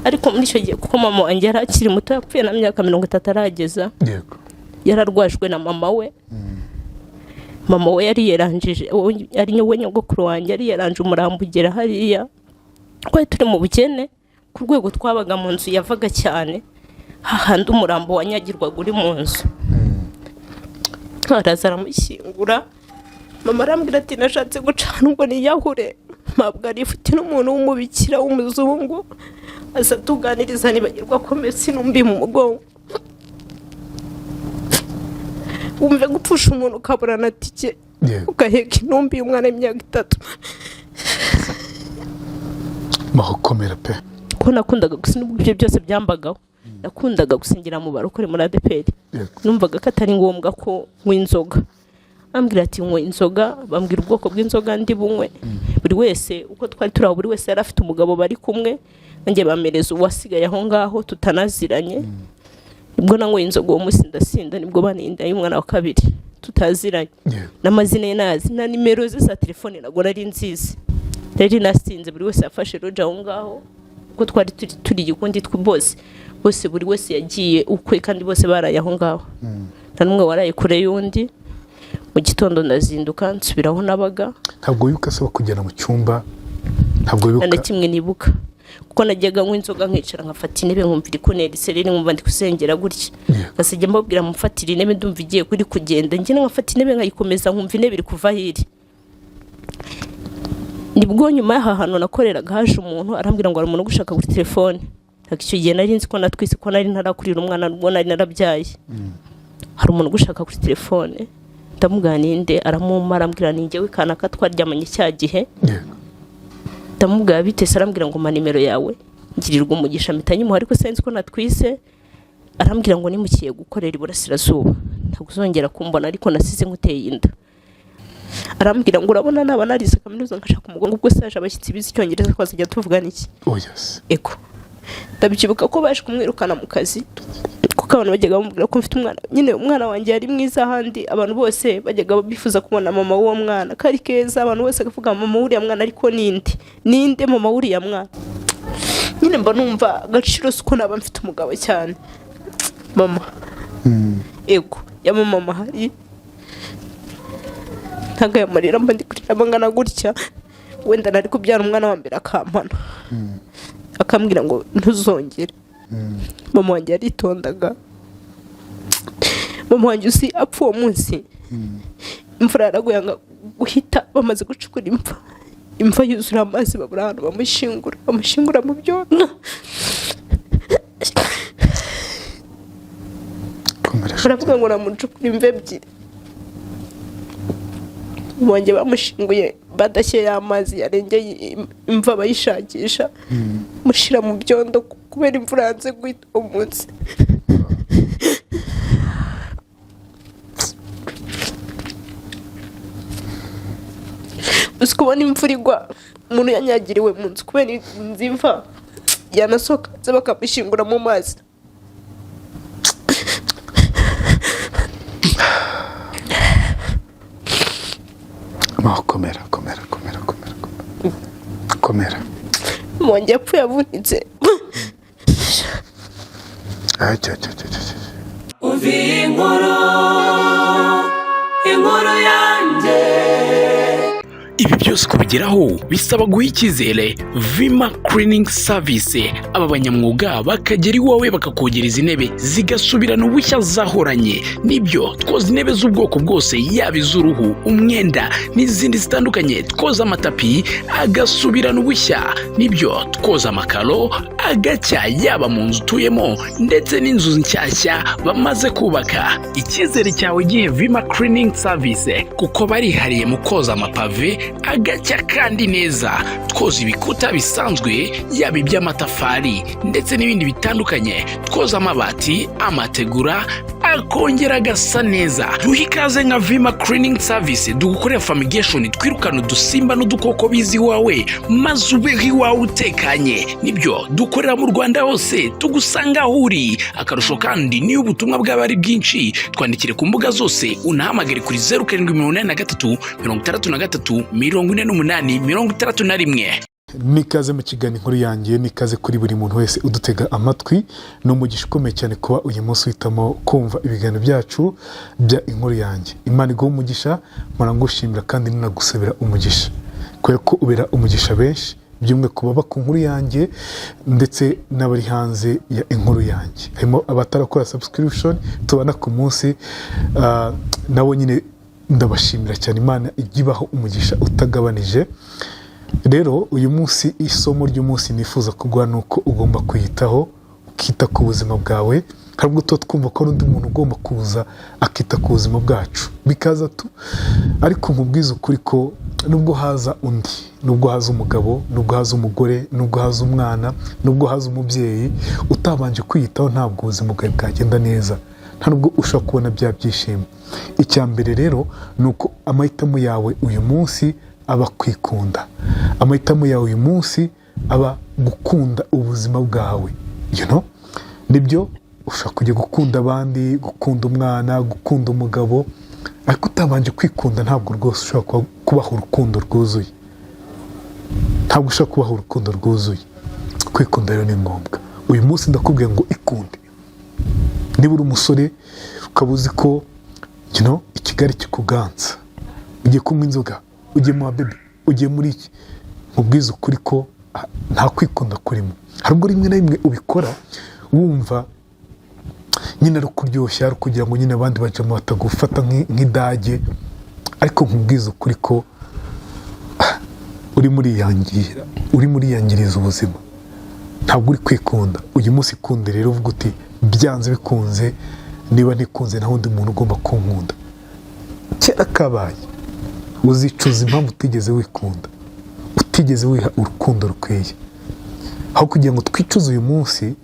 ariko muri icyo gihe kuko mama wanjye yari akiri muto yapfuye na myaka 30 arageza yego yararwajwe na mama we mama we yari yarangije ari nyowe nyogokuru wanjye yari yaranje umurambo ugera hariya twari turi mu bukene ku rwego twabaga mu nzu yavaga cyane hahandi umurambo wanyagirwaga uri mu nzu araza aramushyingura mama arambwira ati nashatse gucana ubwo niyahure mpabwa rifite n'umuntu w'umubikira w'umuzungu aza tuganiriza nibagirwa ko Messi numbi mu mugongo umve gupfusha umuntu ukaburana tike ukaheka intumbi y'umwana w'imyaka 3 mahokomera pe ko nakundaga gusinubwa ibyo byose byambagaho nakundaga gusingira mu barokore muri ADPR numvaga ko atari ngombwa ko nk'inzoga ambwira ati ngo inzoga bambwira ubwoko bw'inzoga ndi bunywe buri wese uko twari turaho buri wese yari afite umugabo bari kumwe nanjye bamereza uwasigaye aho ngaho tutanaziranye nibwo nanywe inzoga uwo munsi ndasinda nibwo baninda y'umwana wa kabiri tutaziranye n'amazina ye nazi na nimero ze za telefone nago nari nzizi rero nasinze buri wese yafashe roja aho ngaho uko twari turi igikundi bose buri wese yagiye ukwe kandi bose baraye aho ngaho nta numwe waraye kure y'undi mu gitondo ndazinduka nsubiraho nabaga ntabwo yuka asaba kugera mu cyumba ntabwo yuka na kimwe nibuka kuko najyaga nk'u inzoga nkicara nkafata intebe nkumvira ikunera isereri nkumva ndi kusengera gutya gasijya mbabwira mufatira intebe ndumva igiye kuri kugenda njye nkafata intebe nkayikomeza nkumva intebe iri kuva hiri nibwo nyuma y'aha hantu nakoreraga haje umuntu arambwira ngo ari umuntu gushaka kuri telefone icyo gihe nari nzi ko natwise ko nari ntarakurira umwana nubwo nari narabyaye hari umuntu gushaka kuri telefone ndamuganinde aramuma arambwira ni njyewe kana katwaryamanye cya gihe ndamubwira bitese arambwira ngo ma nimero yawe ngirirwa umugisha mitanye mu ariko senzi ko natwise arambwira ngo nimukiye gukorera iburasirazuba ntaguzongera kumbona ariko nasize nkuteye inda arambwira ngo urabona naba narize kaminuza ngashaka umugongo ubwo saje abashyitsi bizi icyongereza twazajya tuvugana iki eko ndabyibuka ko baje kumwirukana mu kazi kuko abantu bajyaga bamubwira ko mfite umwana nyine umwana wanjye yari mwiza handi abantu bose bajyaga bifuza kubona mama w'uwo mwana kari keza abantu bose akavuga mama w'uriya mwana ariko ninde mama w'uriya mwana nyine mba numva agaciro suko naba mfite umugabo cyane mama ego ya mama hari ntago yamarira mba ndi kurira bangana gutya wenda nari kubyara umwana wa mbere akampana akambwira ngo ntuzongere mama wanjye yaritondaga mama wanjye usi apfa uwo munsi imvura yaraguye guhita bamaze gucukura imva yuzura amazi babura ahantu bamushingura mu byondo baravuga ngo namucukura imva ebyiri wanjye bamushinguye badashye y'amazi yarengeye imva bayishakisha mushira mu byondo kubera imvura yanze guhita umunsi uzi kubona imvura igwa umuntu yanyagiriwe mu nzu kubera imva yanasohoka bakamushingura mu mazi komera mwonge yapfuye avunitse uvi inkuru yanjye. Ibi byose kubigeraho bisaba guha icyizere Vima Cleaning Service. Aba banyamwuga bakagera iwawe bakakogereza intebe zigasubirana ubushya zahoranye. Nibyo twoza intebe z'ubwoko bwose, yaba iz'uruhu, umwenda n'izindi zitandukanye. Twoza amatapi agasubirana ubushya. Nibyo twoza amakaro agacya, yaba mu nzu utuyemo ndetse n'inzu nshyashya bamaze kubaka. Icyizere cyawe gihe Vima Cleaning Service kuko barihariye mu koza amapave agacya kandi neza. Twoza ibikuta bisanzwe, yaba iby'amatafari ndetse n'ibindi bitandukanye. Twoza amabati, amategura akongera agasa neza. Duha ikaze nka Vima Cleaning Service, dugukorera fumigation, twirukana udusimba n'udukoko bizi iwawe maze ubeho iwawe utekanye. Nibyo dukorera mu Rwanda hose, tugusanga aho uri. Akarusho kandi niyo ubutumwa bwaba ari bwinshi, twandikire ku mbuga zose, unahamagare kuri 0783 63 48 61. nikaze mu kiganiro inkuru yanjye, nikaze kuri buri muntu wese udutega amatwi. Ni umugisha ukomeye cyane kuba uyu munsi uhitamo kumva ibiganiro byacu bya inkuru yanjye. Imana iguhe umugisha, murangushimira kandi ninagusabira umugisha, kubera ko ubera umugisha benshi, byumwe ku baba ku nkuru yanjye ndetse n'abari hanze ya inkuru yanjye. Harimo abatarakora subscription tubana ku munsi, nabo nyine ndabashimira cyane. Imana igibaho umugisha utagabanije. Rero uyu munsi, isomo ry'umunsi nifuza kuguha ni uko ugomba kwiyitaho, ukita ku buzima bwawe. Hari ubwo tuba twumva ko ari undi muntu ugomba kuza akita ku buzima bwacu, bikaza tu, ariko nkubwiza ukuri ko nubwo haza undi, nubwo haza umugabo, nubwo haza umugore, nubwo haza umwana, nubwo haza umubyeyi, utabanje kwiyitaho ntabwo ubuzima bwawe bwagenda neza, nta nubwo ushobora kubona bya byishimo. Icya mbere rero ni uko amahitamo yawe uyu munsi aba kwikunda. Amahitamo yawe uyu munsi aba gukunda ubuzima bwawe. Nibyo ushobora kujya gukunda abandi, gukunda umwana, gukunda umugabo, ariko utabanje kwikunda ntabwo rwose ushobora kubaho urukundo rwuzuye. Ntabwo ushobora kubaho urukundo rwuzuye. Kwikunda rero ni ngombwa. Uyu munsi ndakubwira ngo ikunde. Niba uri umusore ukaba uzi ko Kigali kikuganza, ugiye kunywa inzoga, ugiye mu babebi, ugiye muri iki, mubwiza ukuri ko nta kwikunda kurimo. Hari ubwo rimwe na rimwe ubikora wumva nyine ari kuryoshya, ari kugira ngo nyine abandi bajemo batagufata nk'idage, ariko nkubwiza ukuri ko uri muriyangiriza ubuzima, ntabwo uri kwikunda. Uyu munsi ikunde rero, uvuga uti byanze bikunze, niba ntikunze nta wundi muntu ugomba kunkunda. Kera kabaye uzicuza impamvu utigeze wikunda, utigeze wiha urukundo rukwiye. Aho kugira ngo twicuze uyu munsi,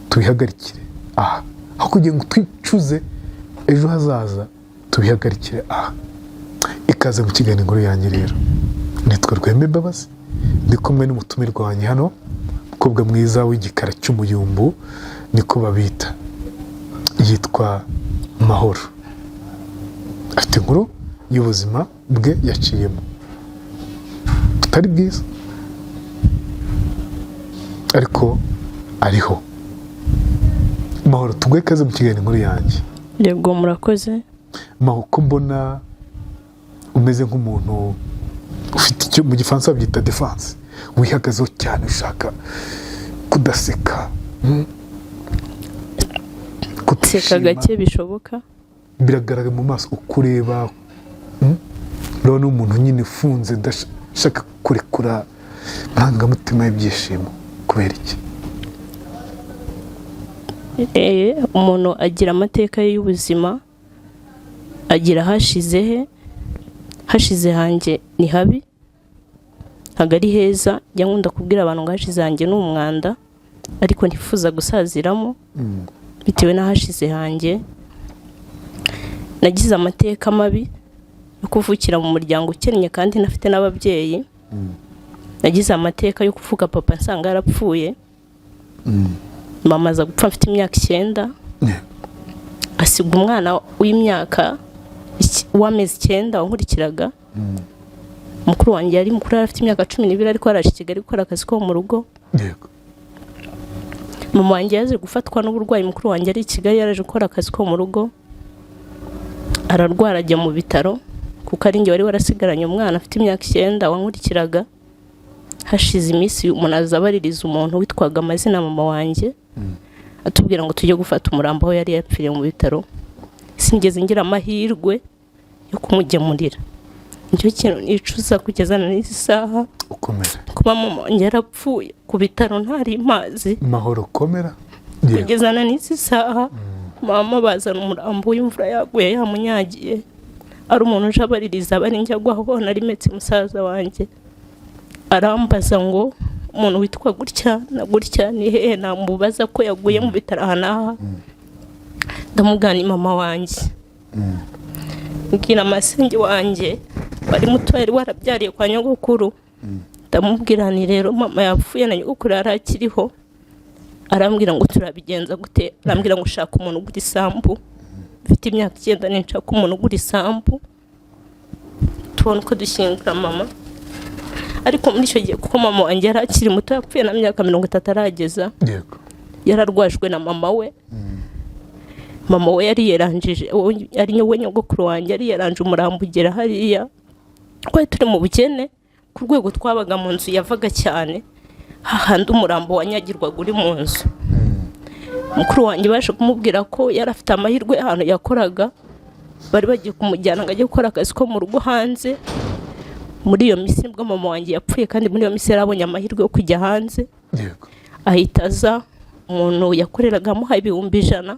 tubihagarikire aha. Aho kugira ngo twicuze ejo hazaza, tubihagarikire aha. Ikaze mu kiganiro inkuru yanjye rero. Nitwa Rweme Mbabazi, ndi kumwe n'umutumirwa wanjye hano, umukobwa mwiza w'igikara cy'umuyumbu, niko babita. Yitwa Mahoro. Afite inkuru y'ubuzima bwe yaciyemo butari bwiza, ariko ariho. Mahoro, tuguhe ikaze mu kiganiro inkuru yanjye. Yego, murakoze. Mahoro, ko mbona umeze nk'umuntu ufite icyo mu gifaransa babyita defense, wihagazeho cyane, ushaka kudaseka, seka gake bishoboka. Biragaragara mu maso ukureba, rero ni umuntu nyine ufunze, udashaka kurekura amarangamutima y'ibyishimo. Kubera iki? Umuntu agira amateka ye y'ubuzima, agira hashize hanjye ni habi, ntabwo ari heza. Njya nkunda kubwira abantu ngo hashize hanjye ni umwanda, ariko ntifuza gusaziramo bitewe n'ahashize hanjye. Nagize amateka mabi yo kuvukira mu muryango ukennye kandi nafite n'ababyeyi. Nagize amateka yo kuvuga papa nsanga yarapfuye. Mama aza gupfa mfite imyaka 9, asiga umwana w'amezi 9 wankurikiraga. Mukuru wanjye yari mukuru, afite imyaka 12, ariko yaraje i Kigali gukora akazi ko mu rugo. Mama wanjye yaje gufatwa n'uburwayi, mukuru wanjye ari i Kigali, yaraje gukora akazi ko mu rugo, ararwara ajya mu bitaro, kuko ari njye wari warasigaranye umwana afite imyaka 9 wankurikiraga. Hashize iminsi umuntu azabaririza umuntu witwaga amazina mama wanjye, atubwira ngo tujye gufata umurambo aho yari yapfiriye mu bitaro. Sinigeze ngira amahirwe yo kumugemurira. Nicyo kintu nicuza kugeza na n'izi saha. Ukomera. Kuba mama wanjye yarapfuye ku bitaro ntari mazi. Mahoro, komera. Kugeza na n'izi saha, mama bazana umurambo w'imvura yaguye yamunyagiye. Ari umuntu uje abaririza, bari njya gwaho nari metse musaza wanjye. Arambaza ngo umuntu witwa gutya na gutya ni hehe, namubaza ko yaguye mu bitaro aha. Ndamugana mama wanjye. Ngira amasenge wanjye bari muto, yari warabyariye kwa nyogokuru. Ndamubwira ni rero mama yapfuye na nyogokuru yarakiriho. Arambwira ngo turabigenza gute? Arambwira ngo ushaka umuntu ugura isambu. Mfite imyaka 9 n'inshaka umuntu ugura isambu, tubona uko dushyingura mama. ariko muri icyo gihe kuko mama wanjye yari akiri muto yapfuye na myaka 30 arageza yego yararwajwe na mama we mama we yari yarangije ari we nyogokuru wanjye yari yaranje umurambo ugera hariya twari turi mu bukene ku rwego twabaga mu nzu yavaga cyane hahandi umurambo wanyagirwaga uri mu nzu mukuru wanjye baje kumubwira ko yari afite amahirwe ahantu yakoraga bari bagiye kumujyana ngo ajye gukora akazi ko mu rugo hanze muri iyo minsi nibwo mama wanjye yapfuye kandi muri iyo minsi yarabonye amahirwe yo kujya hanze yego ahita aza umuntu yakoreraga amuhaye 100,000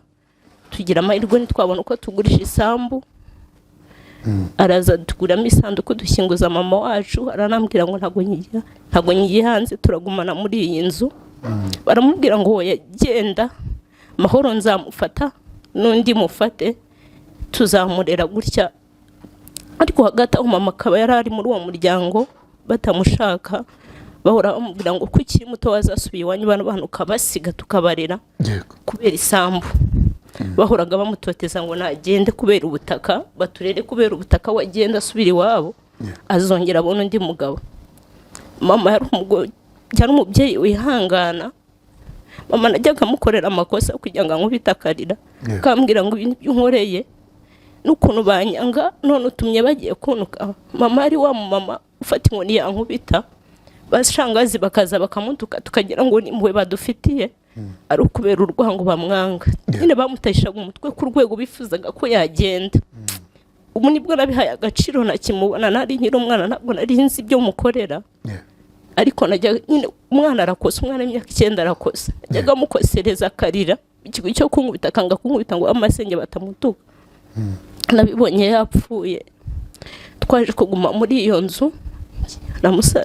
tugira amahirwe ntitwabona uko tugurisha isambu araza tuguramo isanduku dushyinguza mama wacu aranambwira ngo ntago ngiye hanze turagumana muri iyi nzu baramubwira ngo yagenda mahoro nzamufata n'undi mufate tuzamurera gutya ariko hagati aho mama akaba yari ari muri uwo muryango batamushaka bahora bamubwira ngo kuki muto wazasubiye iwanyu bana ukabasiga tukabarera kubera isambu bahoraga bamutoteza ngo nagende kubera ubutaka baturere kubera ubutaka wagenda asubira iwabo azongera abona undi mugabo mama yari umubyeyi wihangana mama najyaga amukorera amakosa kugira ngo ankubite akarira akambwira ngo ibintu by'unkoreye n'ukuntu banyanga none utumye bagiye kunuka mama ari wa mama ufata inkoni yankubita bashangazi bakaza bakamutuka tukagira ngo ni mwe badufitiye ari ukubera urwango bamwanga nyine bamuteshaga umutwe ku rwego bifuzaga ko yagenda ubu nibwo nabihaye agaciro nakimubona nari nkiri umwana ntabwo nari nzi ibyo mukorera ariko najya nyine umwana arakosa umwana w'imyaka 9 arakosa najyaga mukosereza akarira ikigo cyo kunkubita kanga kunkubita ngo amasenge batamutuka nabibonye yapfuye twaje kuguma muri iyo nzu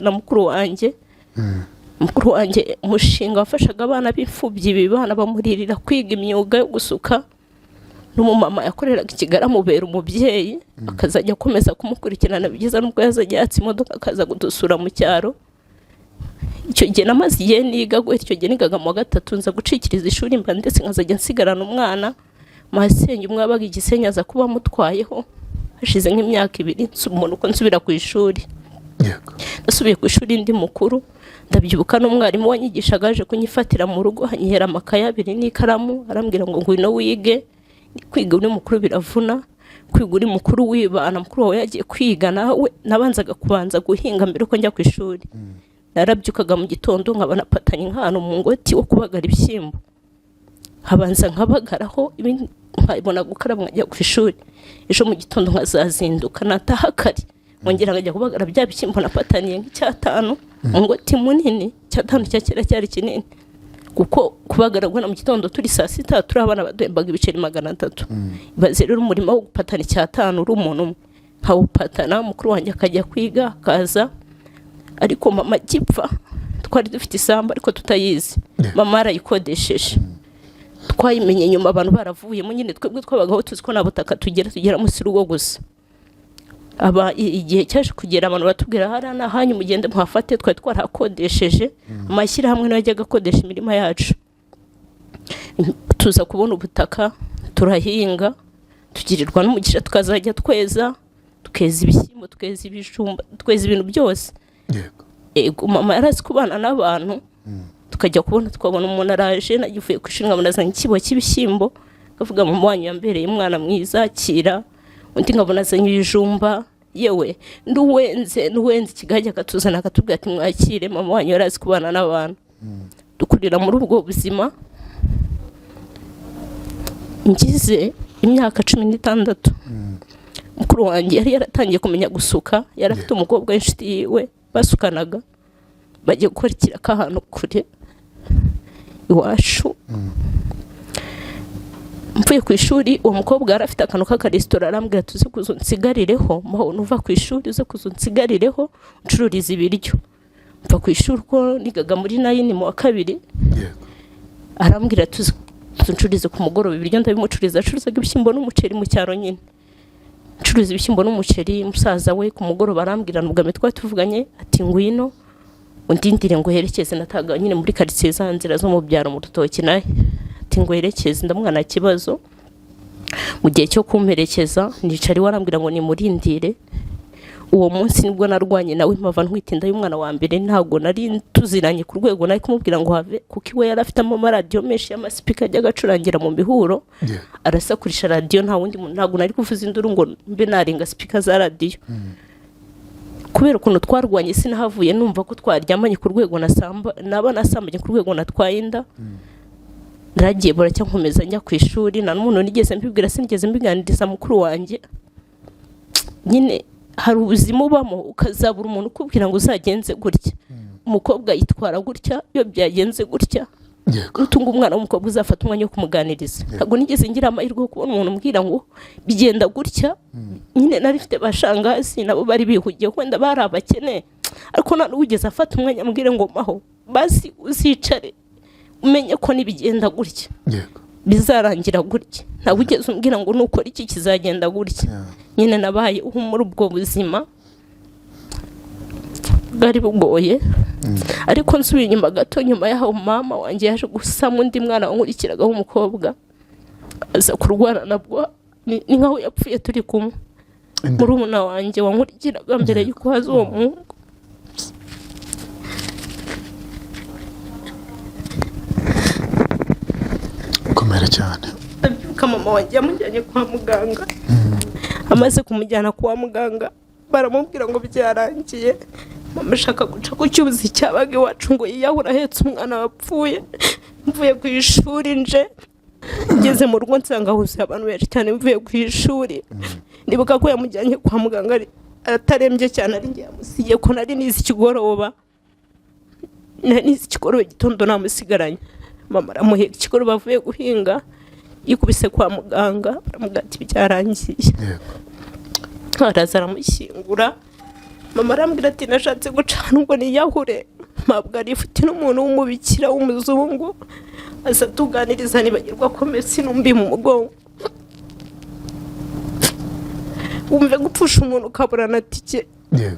na mukuru wanjye umushinga wafashaga abana b'imfubyi bibana bamuririra kwiga imyuga yo gusuka n'umumama yakoreraga Kigali amubera umubyeyi akazajya akomeza kumukurikirana bigeza nubwo yazajya yatsa imodoka akaza gudusura mu cyaro icyo gihe namaze igihe niga icyo gihe nigaga mu 3 nza gucikiriza ishuri mba ndetse nkazajya nsigarana umwana masenge umwe abaga Igisenyi aza kuba mutwayeho hashize nk'imyaka 2 umuntu uko nsubira ku ishuri nasubiye ku ishuri ndi mukuru ndabyibuka n'umwarimu wanyigishaga aje kunyifatira mu rugo hanyihera amakaye 2 n'ikaramu arambwira ngo ngwino wige kwiga uri mukuru biravuna kwiga uri mukuru wibana mukuru wawe yagiye kwiga nawe nabanzaga kubanza guhinga mbere ko njya ku ishuri narabyukaga mu gitondo nkabana patanye nkano mu ngoti wo kubagara ibishyimbo habanza nkabagaraho ibindi nkabona gukaraba nkajya ku ishuri ejo mu gitondo nkazazinduka nataha kare ngongera ngajya kubagara bya bishyimbo napataniye nk'icyatanu ngoti munini cyatanu cyakera cyari kinini kuko kubagaragwa mu gitondo turi saa 6 turi abana badembaga ibiceri 300 baze rero umurimo wo gupatana icyatanu uri umuntu nkawupatana mukuru wanjye akajya kwiga akaza ariko mama gipfa twari dufite isamba ariko tutayizi mama arayikodesheje twayimenye nyuma abantu baravuye mu nyine twebwe twabagaho tuzi ko nabutaka tugera mu sirugo gusa aba igihe cyaje kugera abantu batubwira harana hanyu mugende muhafate twari twarakodesheje amashyira hamwe n'ajyaga akodesha imirima yacu tuza kubona ubutaka turahinga tugirirwa n'umugisha tukazajya tweza tukeza ibishyimbo tweza ibijumba tweza ibintu byose yego mama yarazi kubana n'abantu tukajya kubona twabona umuntu araje nagivuye ku ishuri nkabona azanye ikibo cy'ibishyimbo kavuga mama wanyu yambereye umwana mwiza akira undi nkabona azanye ibijumba yewe nduwenze ikigajya akatuzana akatubwira ati mwakire mama wanyu yarazi kubana n'abantu dukurira muri ubwo buzima ngize imyaka 16 mukuru wanjye yari yaratangiye kumenya gusuka yari afite umukobwa w'inshuti yiwe basukanaga bagiye gukora ikiraka ahantu kure iwacu mvuye ku ishuri uwo mukobwa yari afite akantu k'akaresitora arambwira tuze kuzunsigarireho maho nuva ku ishuri uze kuzunsigarireho ucururiza ibiryo mva ku ishuri ko nigaga muri 9 mu wa 2 arambwira tuze tuncurize ku mugoroba ibiryo ndabimucuriza acuruzaga ibishyimbo n'umuceri mu cyaro nyine ncuruza ibishyimbo n'umuceri musaza we ku mugoroba arambwira nubwo ametwa tuvuganye ati ngwino undindire ngo herekeze nataga nyine muri quartier zanzira zo mu byaro mu rutoki naye ati ngo herekeze ndamwana kibazo mu gihe cyo kumperekeza nicari warambwira ngo ni murindire uwo munsi nibwo narwanye nawe mpava ntwite inda y'umwana wa mbere, ntabwo nari tuziranye ku rwego nari kumubwira ngo have, kuko iwe yari afitemo amaradiyo menshi y'amasipika ajya agacurangira mu mihuro, arasakurisha radiyo, nta wundi muntu, ntabwo nari kuvuza induru ngo mbe narenga sipika za radiyo. Kubera ukuntu twarwanye sinahavuye numva ko twaryamanye ku rwego naba nasambanye ku rwego natwaye inda. Naragiye buracya nkomeza njya ku ishuri, nta n'umuntu nigeze mbibwira, sinigeze mbiganiriza mukuru wanjye. Nyine hari ubuzima ubamo ukazabura umuntu ukubwira ngo uzagenze gutya, umukobwa yitwara gutya, iyo byagenze gutya nutunga umwana w'umukobwa uzafata umwanya wo kumuganiriza. Ntabwo nigeze ngira amahirwe yo kubona umuntu umbwira ngo bigenda gutya. Nyine nari mfite bashangazi nabo bari bihugiye, wenda bari abakene, ariko nta n'uwigeze afata umwanya ambwire ngo maho basi uzicare umenye ko nibigenda gutya bizarangira gutya. Ntabwo ugeze umbwira ngo nukora iki kizagenda gutya. Nyine nabaye muri ubwo buzima bwari bugoye. Ariko nsubiye inyuma gato, nyuma y'aho mama wanjye yaje gusama undi mwana wankurikiraga w'umukobwa, aza kurwara nabwo, ni nkaho yapfuye turi kumwe. Murumuna wanjye wankurikiraga mbere y'uko haza uwo muhungu. Komera cyane. Abyuka mama wanjye yamujyanye kwa muganga. Amaze kumujyana kwa muganga baramubwira ngo byarangiye. Mama ashaka guca ku cyuzi cyabaga iwacu ngo yiyahura ahetse umwana wapfuye. Mvuye ku ishuri nje ngeze mu rugo nsanga huzuye abantu benshi cyane. Mvuye ku ishuri nibuka ko yamujyanye kwa muganga atarembye cyane, ari ngiye yamusigiye ko nari nizi ikigoroba. Nizi ikigoroba gitondo namusigaranye. Mama aramuheka ikigoroba bavuye guhinga, yikubise kwa muganga baramubwira ati byarangiye. Araza aramushyingura. Mama arambwira ati nashatse gucana ubwo niyahure, mpabwa arifuti n'umuntu w'umubikira w'umuzungu, aza tuganiriza nibagirwa ko Messi numbi mu mugongo. Wumve gupfusha umuntu ukabura na tike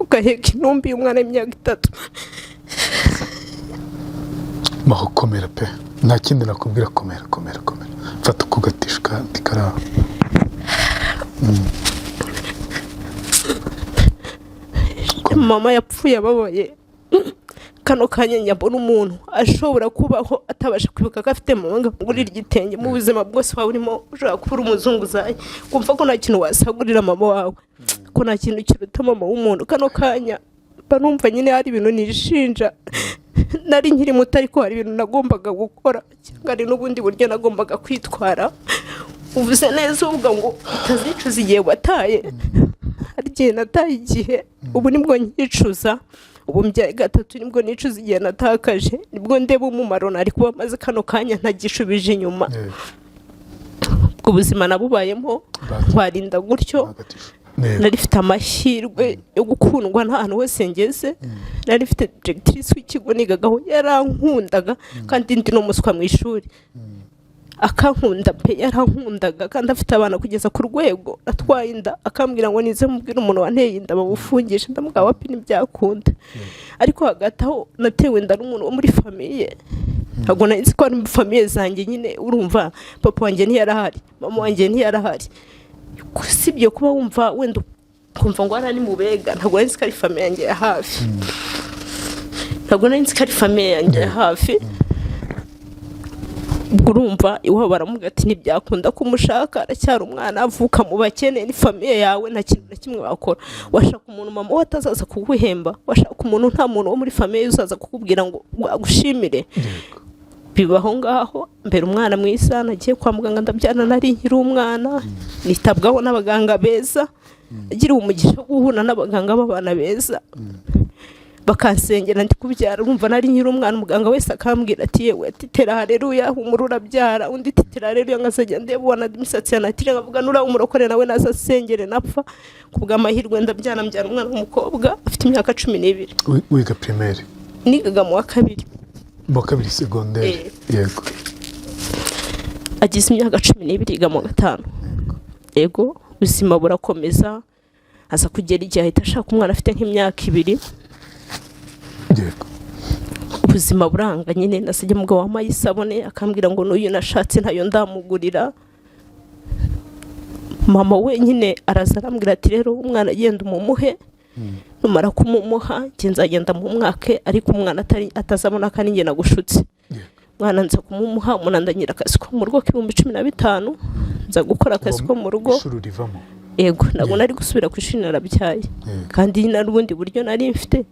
ugaheka intumbi y'umwana w'imyaka 3. Maho komera pe, nta kindi nakubwira. Komera. Fata kugatishka ndikara. Mama yapfuye ababaye. Kano kanya nyabona umuntu ashobora kubaho atabasha kwibuka ko afite mama ngurira igitenge mu buzima bwose wawe urimo, ushaka kubura umuzungu zaye kumva ko nta kintu wasagurira mama wawe, ko nta kintu kiruta mama w'umuntu. Kano kanya banumva nyine hari ibintu nishinja, nari nkiri muto ariko hari ibintu nagombaga gukora, cyangwa ari n'ubundi buryo nagombaga kwitwara. Uvuze neza uvuga ngo utazicuza igihe wataye. Hari igihe nataye igihe, ubu nibwo nyicuza. Ubu mbyaye 3 nibwo nicuza igihe natakaje, nibwo ndeba umumaro nari kuba maze kano kanya ntagishubije inyuma. Ubwo buzima nabubayemo twarinda gutyo. Nari mfite amahirwe yo gukundwa n'ahantu hose ngeze. Nari mfite directrice w'ikigo nigagaho yarankundaga, kandi ndi no muswa mu ishuri. Akankunda pe, yarankundaga, kandi afite abana kugeza ku rwego atwaye inda, akambwira ngo nize mubwira umuntu wanteye inda babufungisha. Ndamubwira wapi ntibyakunda. Ariko hagati aho natewe inda n'umuntu wo muri famiye. Ntabwo nari nzi ko ari mu famiye zanjye. Nyine urumva papa wanjye ntiyarahari, mama wanjye ntiyarahari. Kusibye kuba wumva wenda kumva ngo arani mu Bega, ntabwo nari nzi ko ari famiye yanjye ya hafi. Ntabwo nari nzi ko ari famiye yanjye ya hafi. Urumva iwabo baramubwira ati ntibyakunda kumushaka, aracyari umwana, avuka mu bakene, ni famiye yawe, nta kintu na kimwe wakora. Washaka umuntu mama watazaza kuguhemba, washaka umuntu nta muntu wo muri famiye uzaza kukubwira ngo agushimire. Bibaho ngaho. Mbere umwana mwiza, nagiye kwa muganga ndabyana nari nkiri umwana, nitabwaho n'abaganga beza, agira umugisha wo guhura n'abaganga b'abana beza, bakansengera ndi kubyara. Urumva nari nkiri umwana, umuganga wese akambwira ati yewe ati tera haleluya, humura urabyara. Undi ati tera haleluya, nkazajya ndeba wana imisatsi yanatire, nkavuga nura umurokore nawe nazasengere napfa. Kubwa amahirwe ndabyana, mbyara umwana w'umukobwa afite imyaka 12. Wiga primaire? Nigaga mu wa 2. Mu wa 2 secondaire. Yego. Agize imyaka 12 yiga mu wa 5. Yego. Ubuzima burakomeza, aza kugera igihe ahita ashaka umwana afite nk'imyaka 2. Yego. Ubuzima buranga. Nyine nasajya mugabo wamaye isabune, akambwira ngo n'uyu nashatse ntayo ndamugurira. Mama wenyine araza arambwira ati rero umwana agenda umumuhe, numara kumumuha njye nzagenda mu mwaka ariko umwana atazabona ko ari njye nagushutse. Mwana nza kumumuha umunandanyira akazi ko mu rugo k'15,000 nza gukora akazi ko mu rugo. Ego ntabwo nari gusubira ku ishuri narabyaye kandi n'ubundi buryo nari mfite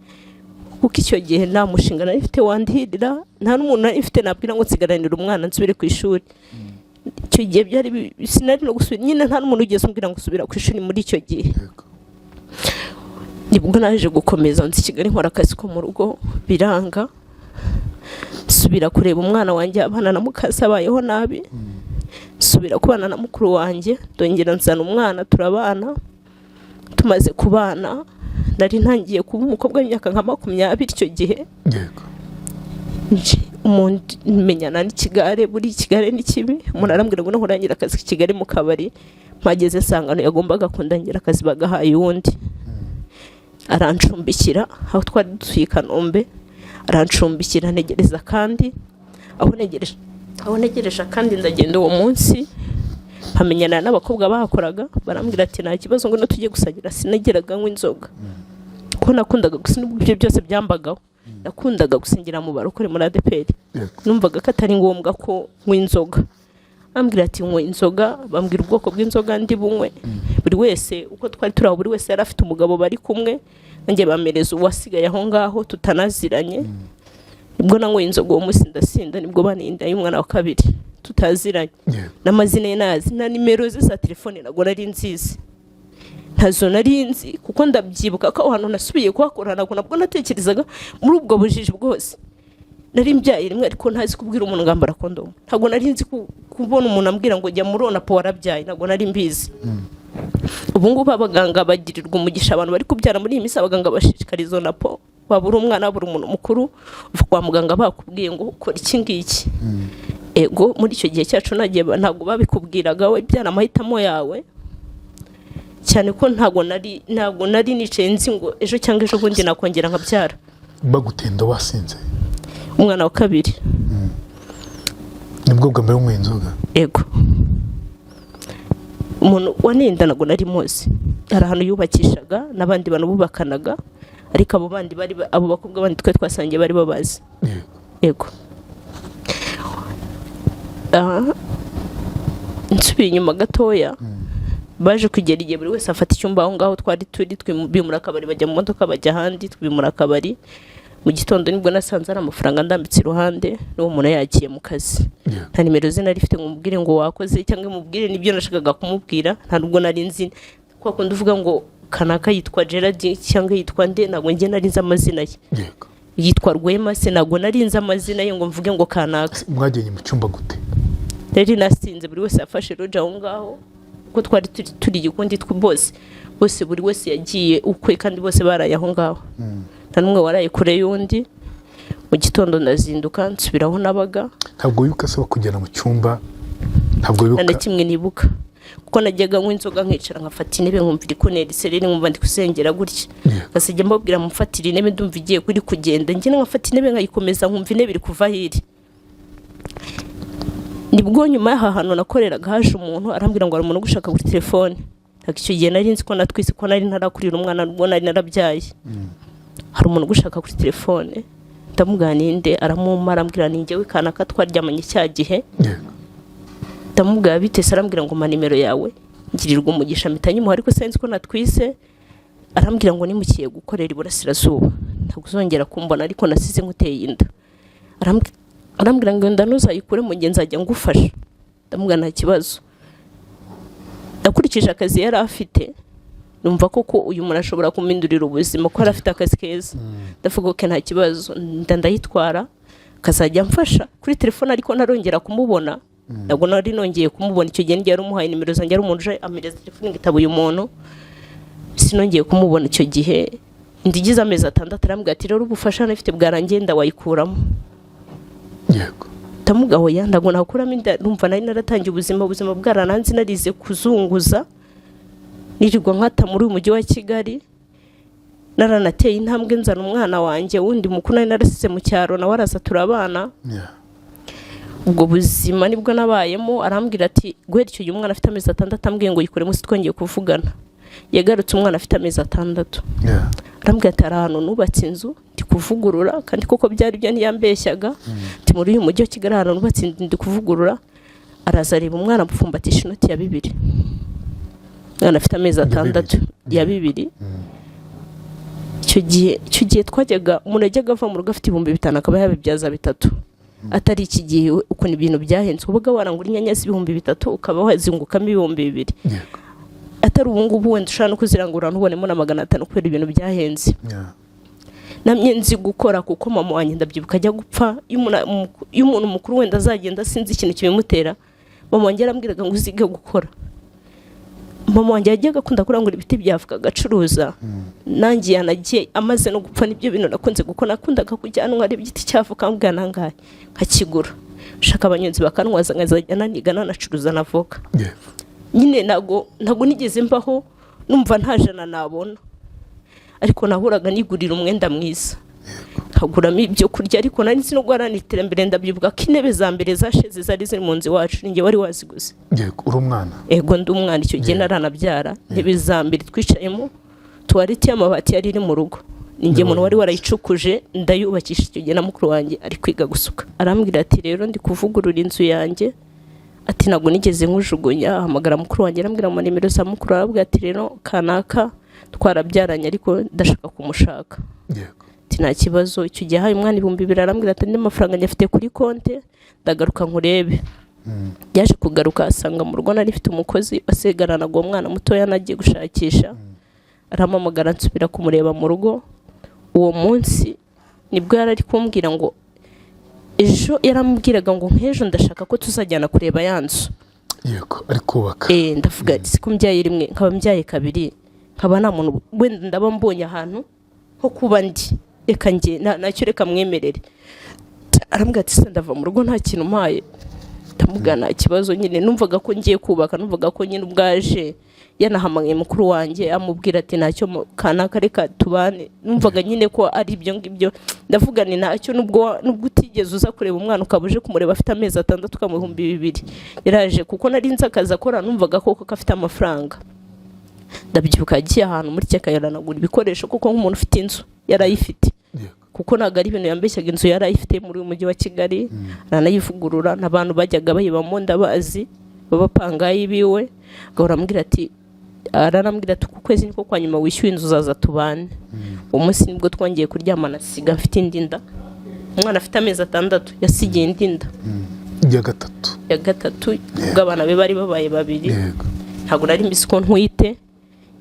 kuko icyo gihe nta mushinga nari mfite wandihirira nta n'umuntu nari mfite nabwira ngo nsigaranire umwana nsubire ku ishuri. Icyo gihe byari sinari no gusubira nyine nta n'umuntu ugeze umbwira ngo usubira ku ishuri muri icyo gihe. Nibwo naje gukomeza nzi Kigali nkora akazi ko mu rugo biranga subira kureba umwana wanjye abana na mukasa abayeho nabi. Subira kubana na mukuru wanjye dongera nzana umwana turabana. Tumaze kubana nari ntangiye kuba umukobwa w'imyaka nka 20 icyo gihe. Umuntu menyana n'ikigare buri ikigare ni kibi. Umuntu arambwira ngo nkurangira akazi k'Kigali mu kabari mpageze sangano yagombaga kundangira akazi bagahaye uwundi. Arancumbikira aho twari dutuye Kanombe. Arancumbikira ntegereza kandi aho negereje kandi ndagenda uwo munsi hamenyana n'abakobwa bahakoraga barambwira ati nta kibazo ngo tujye gusagira. Sinageraga nk'inzoga ko nakundaga gusinubwa ibyo byose byambagaho. Nakundaga gusingira mu barokore muri ADPR. Numvaga ko atari ngombwa ko nk'inzoga. Ambwira ati nkwe inzoga bambwira ubwoko bw'inzoga ndi bunywe. Buri wese uko twari turaho buri wese yari afite umugabo bari kumwe nanjye bamereza uwasigaye aho ngaho tutanaziranye. Nibwo nanywe inzoga uwo munsi ndasinda nibwo baninda y'umwana wa kabiri tutaziranye. N'amazina ye nazi na nimero ze za telefone nago nari nzizi. Ntazo nari nzi kuko ndabyibuka ko ahantu nasubiye kuhakorana nabwo nabwo natekerezaga muri ubwo bujiji bwose. Nari mbyaye rimwe ariko ntazi kubwira umuntu ngambara kondomu. Ntago nari nzi kubona umuntu ambwira ngo jya murona po warabyaye ntago nari mbizi. Ubu ngubu abaganga bagirirwa umugisha abantu bari kubyara muri iyi minsi abaganga bashishikarizo na po wabura umwana wabura umuntu mukuru uva kwa muganga bakubwiye ngo ukora iki ngiki. Ego muri icyo gihe cyacu nagiye ntago babikubwiraga we byana amahitamo yawe cyane ko ntago nari nicaye nzi ngo ejo cyangwa ejo bundi nakongera nkabyara. Bagutenda wasinze umwana wa kabiri. Nibwo bwa mbere umwe inzoga. Ego umuntu waninda nago nari muzi hari ahantu yubakishaga n'abandi bantu bubakanaga ariko abo bandi bari abo bakobwa bandi twe twasangiye bari babazi. Ego nsubiye inyuma gatoya baje kugera igihe buri wese afata icyumba aho ngaho twari turi twimura akabari bajya mu modoka bajya ahandi twimura akabari. Mu gitondo nibwo nasanze ari amafaranga ndambitse iruhande n'uwo muntu yagiye mu kazi. Nta nimero ze nari mfite ngo mubwire ngo wakoze cyangwa mubwire nibyo nashakaga kumubwira nta nubwo nari nzi kwa kundi uvuga ngo kanaka yitwa Gerard cyangwa yitwa nde ntabwo nge nari nzi amazina ye. Yitwa Rwema se ntabwo nari nzi amazina ye ngo mvuge ngo kanaka. Mwagenye mu cyumba gute? Nari nasinze buri wese afashe roja aho ngaho kuko twari turi igikundi bose buri wese yagiye ukwe kandi bose baraye aho ngaho. Nta numwe waraye kure y'undi. Mu gitondo ndazinduka nsubiraho nabaga. Ntabwo yuka saba kugera mu cyumba. Ntabwo yuka na kimwe nibuka kuko najyaga nk'inzoga nkicara nkafata intebe nkumvira ikoneri sereri nkumva ndi kusengera gutya. Gasijya mbabwira mumfatira intebe ndumva igiye kuri kugenda njye nkafata intebe nkayikomeza nkumva intebe iri kuva hiri. Nibwo nyuma y'aha hantu nakoreraga haje umuntu arambwira ngo ari umuntu gushaka kuri telefone. Icyo gihe nari nzi ko natwise ko nari ntarakurira umwana nubwo nari narabyaye. Hari umuntu gushaka kuri telefone ndamuganinde aramumara arambwira ni njyewe kanaka twaryamanye cya gihe. Ndamubwira bite se arambwira ngo ma nimero yawe ngirirwa umugisha mitanye mu ariko senzi ko natwise. Arambwira ngo nimukiye gukorera iburasirazuba ntaguzongera kumbona ariko nasize nkuteye inda. Arambwira ngo ndanuzayikure mu gihe nzajya ngufasha. Ndamubwira nta kibazo. Nakurikije akazi yari afite numva koko uyu muntu ashobora kumindurira ubuzima ko arafite akazi keza. Ndavuga ko nta kibazo ndayitwara kazajya mfasha kuri telefone ariko narongera kumubona. Ntabwo nari nongeye kumubona icyo gihe ngiye rumuhaye nimero zanjye ari umuntu uje amereza telefone ngitabo uyu muntu sinongeye kumubona icyo gihe. Ndigize amezi 6 arambwira ati rero ubufasha nafite bwarangiye ndawayikuramo. Yego Ndamugaho ya ntabwo nakuramo inda numva nari naratangiye ubuzima bwarananzi narize kuzunguza nirirwa nkata muri umujyi wa Kigali. Naranateye intambwe nzana umwana wanjye wundi mukuru nari narasize mu cyaro na waraza turabana. Ubwo buzima nibwo nabayemo. Arambwira ati guhera icyo umwana afite amezi 6 ambwiye ngo yikore musi twongeye kuvugana. yagarutse umwana afite amezi 6. arambwira ati hari ahantu nubatse inzu ndi kuvugurura, kandi koko byari byo ntiyambeshyaga. Ati muri uyu mujyi wa Kigali ahantu nubatse inzu ndi kuvugurura. Araza areba umwana amupfumbatisha inoti ya 2. Umwana afite amezi 6 ya 2. Icyo gihe twajyaga umuntu yajyaga ava mu rugo afite 5,000 akaba yabibyaza 3. Atari iki gihe ukuntu ibintu byahenze, ubuga warangura inyanya z'ibihumbi 3 ukaba wazingukamo 2,000. Atari ubu ngubu wenda ushaka no kuzirangura ntubonemo na 500 kubera ibintu byahenze. Namye nzi gukora kuko mama wanjye ndabyibuka ajya gupfa, iyo umuntu mukuru wenda azagenda sinzi ikintu kibimutera, mama wanjye arambwiraga ngo uzige gukora. Mama wanjye yajyaga akunda kurangura ibiti byavuga agacuruza. Nanjye yanagiye amaze no gupfa nibyo bintu nakunze gukora, nakundaga kujyanwa ari igiti cyavuka mbwa nangaye nkakigura. Shaka abanyonzi bakanwaza nkazajya nanigana nacuruza navoka. Nyine nago nigeze mbaho numva nta jana nabona, ariko nahuraga nigurira umwenda mwiza nkaguramo ibyo kurya, ariko nari nzi no guharanira imbere. Ndabyibuka ko intebe za mbere zasheze zari ziri mu nzu iwacu ninjye wari waziguze. Uri umwana? Ego ndi umwana, icyo gihe naranabyara. Intebe za mbere twicayemo tuwariti y'amabati yari iri mu rugo, ninjye muntu wari warayicukuje ndayubakisha. Icyo gihe na mukuru wanjye ari kwiga gusuka. Arambwira ati rero ndi kuvugurura inzu yanjye, ati ntabwo nigeze nkujugunya. Ahamagara mukuru wanjye arambwira mu nimero za mukuru, arabwira ati rero kanaka twarabyaranye ariko ndashaka kumushaka. Ati nta kibazo. Icyo gihe haye umwana 2,000. Arambwira ati ndi amafaranga nyafite kuri konte, ndagaruka nkurebe. Yaje kugaruka asanga mu rugo nari mfite umukozi wasegaranaga uwo mwana mutoya nagiye gushakisha. Arampamagara nsubira kumureba mu rugo. Uwo munsi nibwo yari ari kumbwira ngo ejo, yaramubwiraga ngo nk'ejo ndashaka ko tuzajyana kureba yanzu. Yego ari kubaka. Ndavuga ati ko mbyaye rimwe nkaba mbyaye 2, nkaba nta muntu wenda ndaba mbonye ahantu ho kuba ndi, reka nge nacyo reka mwemerere. Arambwira ati se ndava mu rugo nta kintu mpaye. Ndamugana ikibazo nyine numvaga ko ngiye kubaka, numvaga ko nyine ubwaje yanahamagaye mukuru wanjye amubwira ati ntacyo kanaka reka tubane. Numvaga nyine ko ari ibyo ngibyo. Ndavuga ni ntacyo, nubwo utigeze uza kureba umwana ukabuje kumureba afite amezi 6 ukamuhumbi 2. Yaraje kuko nari nzi akazi akora, numvaga koko kafite amafaranga. Ndabyibuka agiye ahantu muri cyaka yaranagura ibikoresho kuko nk'umuntu ufite inzu yarayifite, kuko ntago ari ibintu yambeshyaga. Inzu yarayifite muri uyu mujyi wa Kigali, aranayivugurura. N'abantu bajyaga bayibamo ndabazi, babapangayi biwe. Agahora ambwira ati aranambwira ati ku kwezi niko kwa nyuma wishyuye inzu zaza tubane. Umunsi nibwo twongeye kuryamana, siga mfite indinda. Umwana afite amezi 6 yasigiye indinda ya 3 bw'abana be bari babaye 2. Ntago nari mbisi ko ntwite.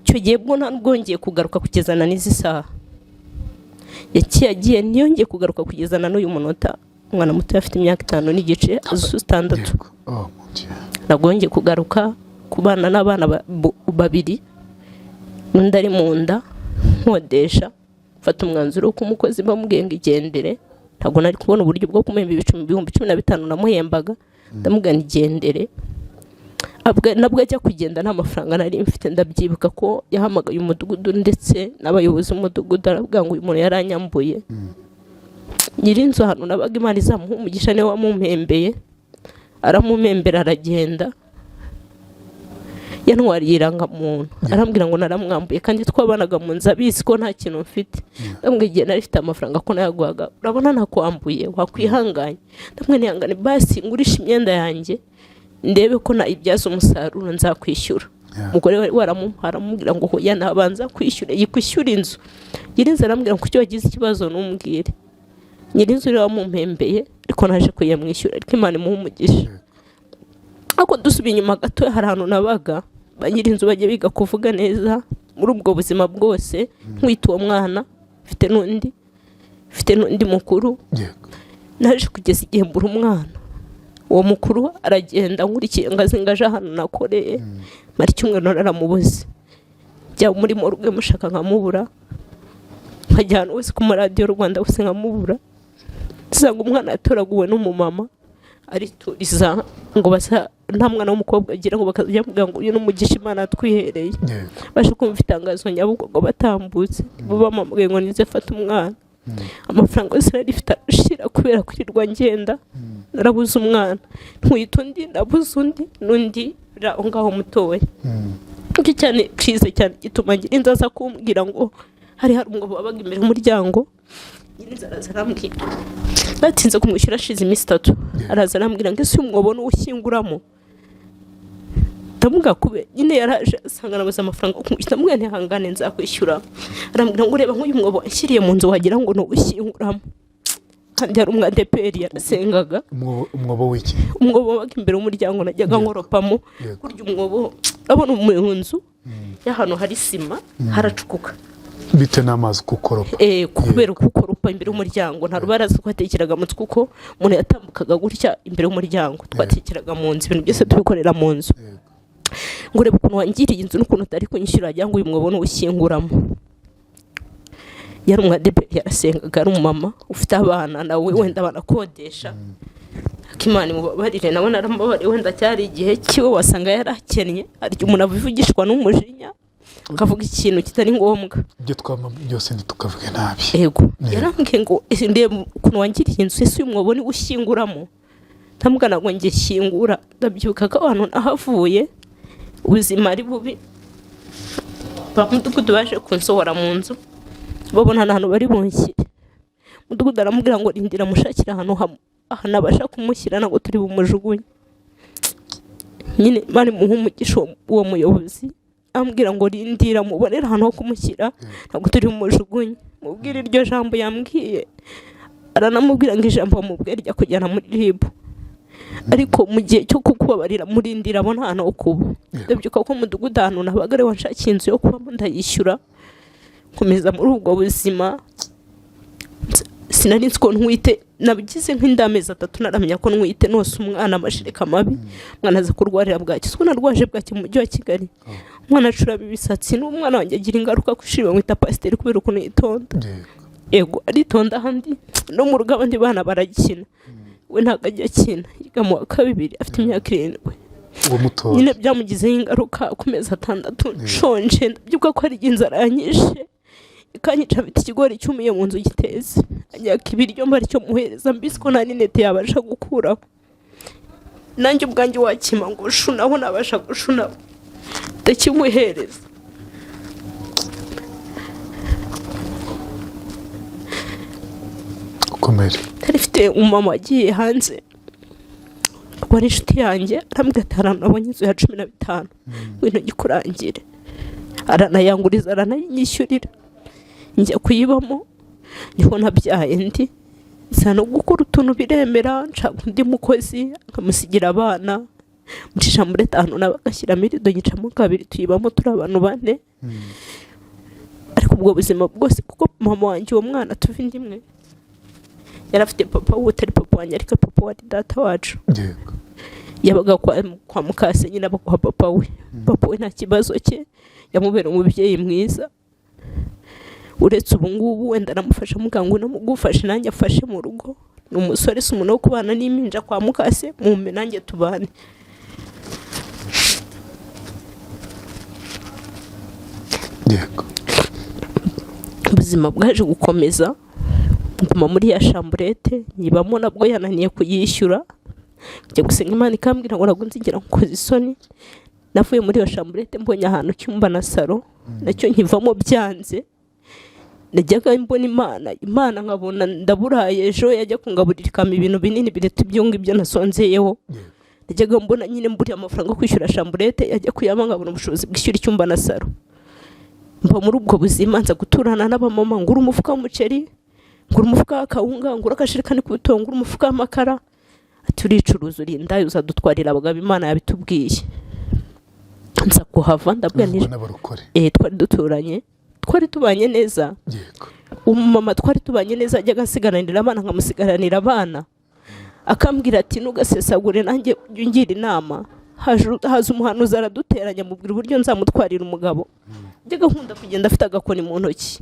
Icyo gihe bwo ntabwongeye kugaruka kugezana n'izi saha. Yagiye niyongeye kugaruka kugezana n'uyu munota. Umwana muto afite imyaka 5 n'igice, 6. Nagongeye kugaruka kubana n'abana 2, n'undi ari mu nda nkodesha. Mfata umwanzuro wo kumukozi bamubwenga igendere. Ntago nari kubona uburyo bwo kumemba 15,000 namuhembaga. Ndamugana igendere. Nabwo ajya kugenda nta mafaranga nari mfite. Ndabyibuka ko yahamagaye umudugudu ndetse n'abayobozi b'umudugudu, aravuga ngo uyu muntu yaranyambuye. Nyirinzu hano nabaga Imana izamuha umugisha niwe wamumpembeye. Aramumembera aragenda. Yantwariye irangamuntu. Arambwira ngo naramwambuye kandi twabanaga mu nzu abizi ko nta kintu mfite. Ndamwe igihe nari mfite amafaranga ko nayaguhaga, urabona nakwambuye wakwihanganye. Ndamwe nihangane basi ngurisha imyenda yanjye ndebe ko na ibyaza umusaruro nzakwishyura. Umugore aramubwira ngo hoya nabanza kwishyura, yikwishyura inzu. Nyirinzu arambwira ngo cyo wagize ikibazo numbwire. Nyirinzu rero wamumpembeye ariko naje kuyamwishyura, ariko Imana imuha umugisha. Ako dusubiye inyuma gato hari ahantu nabaga, Nyirinzu bagiye biga kuvuga neza muri ubwo buzima bwose. Nkwita uwo mwana mfite n'undi mukuru. Naje kugeza igihe mbura umwana. Uwo mukuru aragenda nkurikiye ngaje ahantu nakoreye. Mara icyumweru naramubuze. Jya muri morgue mushaka nkamubura. Nkajyana wese ku radio Rwanda wese nkamubura. Nsanga umwana yatoraguwe n'umumama arituriza ngo basa nta mwana w'umukobwa agira ngo bakajya kuvuga ngo uyu n'umugisha Imana twihereye. Baje kumva itangazo Nyabugogo batambutse bo bamambwiye ngo nize fata umwana. Amafaranga yose nari mfite ashira kubera kwirirwa ngenda. Narabuze umwana. Ntwita undi, ndabuze undi n'undi ngaho mutoya. nicyo cyane cize cyane gituma ngira inzaza kumbwira ngo hari umwobo wabaga imbere y'umuryango. Ngira araza arambwira batinze kumwishyura ashize iminsi 3 araza arambwira ngo ese umwobo n'ushyinguramo. Ndamuga kube nyine yaraje asanga nabuze amafaranga yo kumwishyura, ndamubwira ntihangane nzakwishyura. Arambwira ngo ureba nk'uyu mwobo nshyiriye mu nzu wagira ngo n'ushyinguramo. Kandi hari umwadeperi yarasengaga. Umwobo w'iki? Umwobo wabaga imbere y'umuryango najyaga nkoropamo. Kurya umwobo abona mu nzu y'ahantu hari sima haracukuka bite n'amazi kukoropa. Kubera kukoropa imbere y'umuryango nta rubaraza twatekeraga mu kuko umuntu yatambukaga gutya imbere y'umuryango twatekeraga mu nzu, ibintu byose tubikorera mu nzu. Ngo urebe ukuntu wangiriye inzu n'ukuntu utari kunyishyura wagira ngo uyu mwobo n'ushyinguramo. Yari umwadeperi yarasengaga, ari umumama ufite abana nawe wenda banakodesha. Akimana mubabarire nawe naramubabariye wenda cyari igihe kiwe wasanga yarakennye, ariko umuntu avugishwa n'umujinya akavuga ikintu kitari ngombwa. Ibyo twama byose ntitukavuge nabi. Yego yarambwiye ngo ndebe ukuntu wangiriye inzu ese uyu mwobo n'ushyinguramo. Ndamugana ngo ngiye shyingura, ndabyuka ko abantu nahavuye ubuzima ari bubi. Bamudugudu baje kunsohora mu nzu babona ahantu bari bunshyire. Mudugudu aramubwira ngo rindira mushakira ahantu nabasha kumushyira ntabwo turi bumujugunye. Nyine bari muha umugisha uwo muyobozi ambwira ngo rindira mubonera ahantu ho kumushyira ntabwo turi bumujugunye. Mubwira iryo jambo yambwiye, aranamubwira ngo ijambo mubwira rya kujyana muri RIB. Ariko mu gihe cyo kukubabarira murindira abona ahantu ho kuba. Ndabyuka ko mudugudu ahantu nabaga ari wanshakiye inzu yo kubamo ndayishyura. Komeza muri ubwo buzima sinari nzi ko ntwite, nabigize nk'indamezi 3 naramenya ko ntwite nose umwana amashereka mabi. Umwana aza kurwarira bwaki, siko narwaje bwaki mu mujyi wa Kigali. Umwana acura bibisatsi n'umwana wanjye agira ingaruka kushira bamwita pasiteri kubera ukuntu yitonda. Yego aritonda handi no mu rugo abandi bana baragikina, we ntabwo ajya akina. Yiga mu wa 2 afite imyaka 7. Uwo muto nyine byamugizeho ingaruka ku mezi 6 nshonje. Ndabyuka ko ari inzara yanyishe ikanyica afite ikigori cyumiye mu nzu giteze. Anyaka ibiryo mbari cyo muhereza mbisi ko nta n'inete yabasha gukuraho. Nanjye ubwanjye wakima ngo shunaho nabasha gushuna ndakimuhereza. ukomere. Tarifite umumama wagiye hanze wari inshuti yanjye arambwira ati nabonye inzu ya 15 wino gikurangire. Aranayanguriza arananyishyurira njya kuyibamo. Niho nabyaye ndi nsa no gukora utuntu biremera nshaka undi mukozi akamusigira abana mucisha muri 5 nabagashyira mirido gicamo 2 tuyibamo turi abantu 4. Ariko ubwo buzima bwose kuko mama wanjye uwo mwana tuva indimwe yarafite papa utari papa wanjye ariko papa wari data wacu. Yego yabaga kwa mukase nyina bakwa papa we. Papa we nta kibazo cye yamubera umubyeyi mwiza. Uretse ubu ngubu wenda namufasha mugango namugufashe nanjye afashe mu rugo. Ni umusore se umuntu wo kubana n'impinja kwa mukase mumbe nanjye tubane. Yego ubuzima bwaje gukomeza nguma muri ya chambrette nyibamo nabwo yananiye kuyishyura. Njye gusenga Imana ikambwira ngo ntabwo nzigera nkoze isoni. Navuye muri yo chambrette mbonye ahantu cyumba na salo nacyo nkivamo byanze. Najyaga mbona Imana nkabona ndaburaye ejo yajya kungaburira ikama ibintu binini bireta ibyunga ibyo nasonzeyeho. Najyaga mbona nyine mburi amafaranga yo kwishyura chambrette yajya kuyama nkabona ubushobozi bwishyura icyumba na salo. Mba muri ubwo buzima nza guturana n'abamama ngura umufuka w'umuceri, ngura umufuka w'akawunga, ngura akashirikani k'ubuto, ngura umufuka w'amakara. Turicuruza urinda uzadutwarira abagabo Imana yabitubwiye. Nza kuhava ndabwanije twari duturanye twari tubanye neza. Yego Umumama twari tubanye neza ajyaga asigaranira abana nkamusigaranira abana. Akambwira ati nugasesagure nanjye ngira inama. Haza umuhanuzi araduteranya mubwira uburyo nzamutwarira umugabo. Njyaga nkunda kugenda afite agakoni mu ntoki.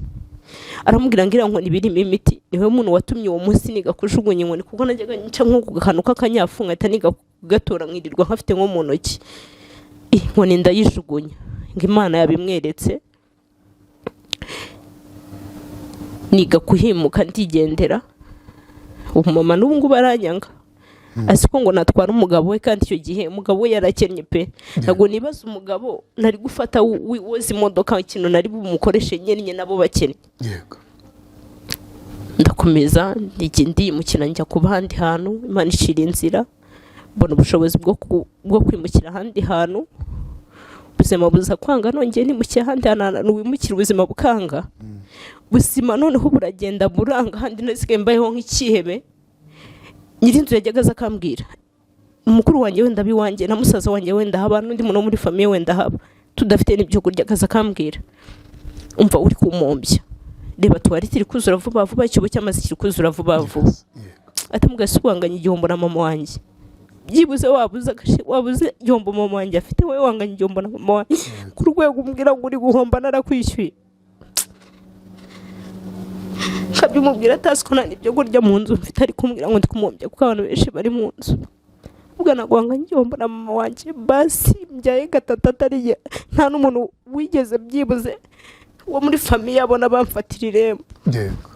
Aramubwira ngira ngo nibirimo imiti. Niwe muntu watumye uwo munsi niga kujugunya inkoni kuko najyaga nyica nko kugahanuka kanyafunga ata niga kugatora nkirirwa nkafite nko mu ntoki. Inkoni ndayijugunya ngo Imana yabimweretse. Niga kuhimuka ndigendera. Umumama n'ubu ngubu aranyanga asiko ngo natwara umugabo we kandi icyo gihe umugabo we yarakennye pe ntabwo nibaza umugabo nari gufata woza imodoka ikintu nari bumukoreshe nyine nabo bakennye. yego ndakomeza ndi mukina njya ku bandi hantu Imana ishira inzira mbona ubushobozi bwo kwimukira ahandi hantu ubuzima buza kwanga nongeye nimukiye ahandi hantu wimukira ubuzima bukanga ubuzima noneho buragenda buranga ahandi nasigaye mbayeho nk'ikihebe. Nyirinzu yajyaga aza akambwira umukuru wanjye wenda biwanjye na musaza wanjye wenda haba n'undi muntu muri famiye wenda haba tudafite n'ibyo kurya akaza akambwira umva uri kumombya reba tuwari tiri kuzura vuba vuba icyo cyamaze kiri kuzura vuba vuba atamugasuwanganya igihombo na mama wanjye byibuze wabuze igihombo mama wanjye afite wowe wanganya igihombo na mama wanjye ku rwego umbwira ngo uri guhomba narakwishyuye kabyumubwira atasi ko nta n'ibyo kurya mu nzu mfite ari kumbwira ngo ndi kumumbya kuko abantu benshi bari mu nzu ubwo nagwanganya igihombo na mama wanjye basi mbyaye gatatu atari nta n'umuntu wigeze byibuze wo muri famiye abona bamfatira irembo.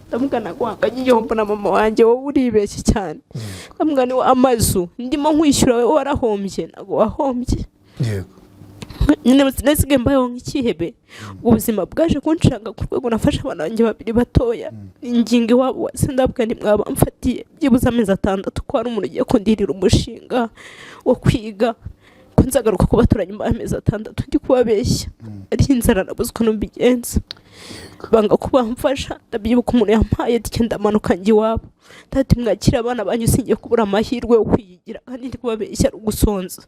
ndamubwira nagwanganya igihombo na mama wanjye wowe uribeshye cyane. ndamubwira niwe amazu ndimo nkwishyura wowe warahombye ntabwo wahombye. nasigaye mbayeho nk'ikihebe ubuzima bwaje kunshanga ku rwego nafashe abana banjye babiri batoya ingingo iwabo sindabwa nimwaba mfatiye byibuze amezi 6 ko hari umuntu ugiye kundirira umushinga wo kwiga ko nzagaruka kuba turanye amezi 6 ndi kubabeshya ari inzara nabuzwe n'ubigenza banga kuba mfasha ndabyibuka umuntu yampaye tike ndamanuka njye iwabo ndati mwakira abana banyu singiye kubura amahirwe yo kwiyigira kandi ndi kubabeshya gusonza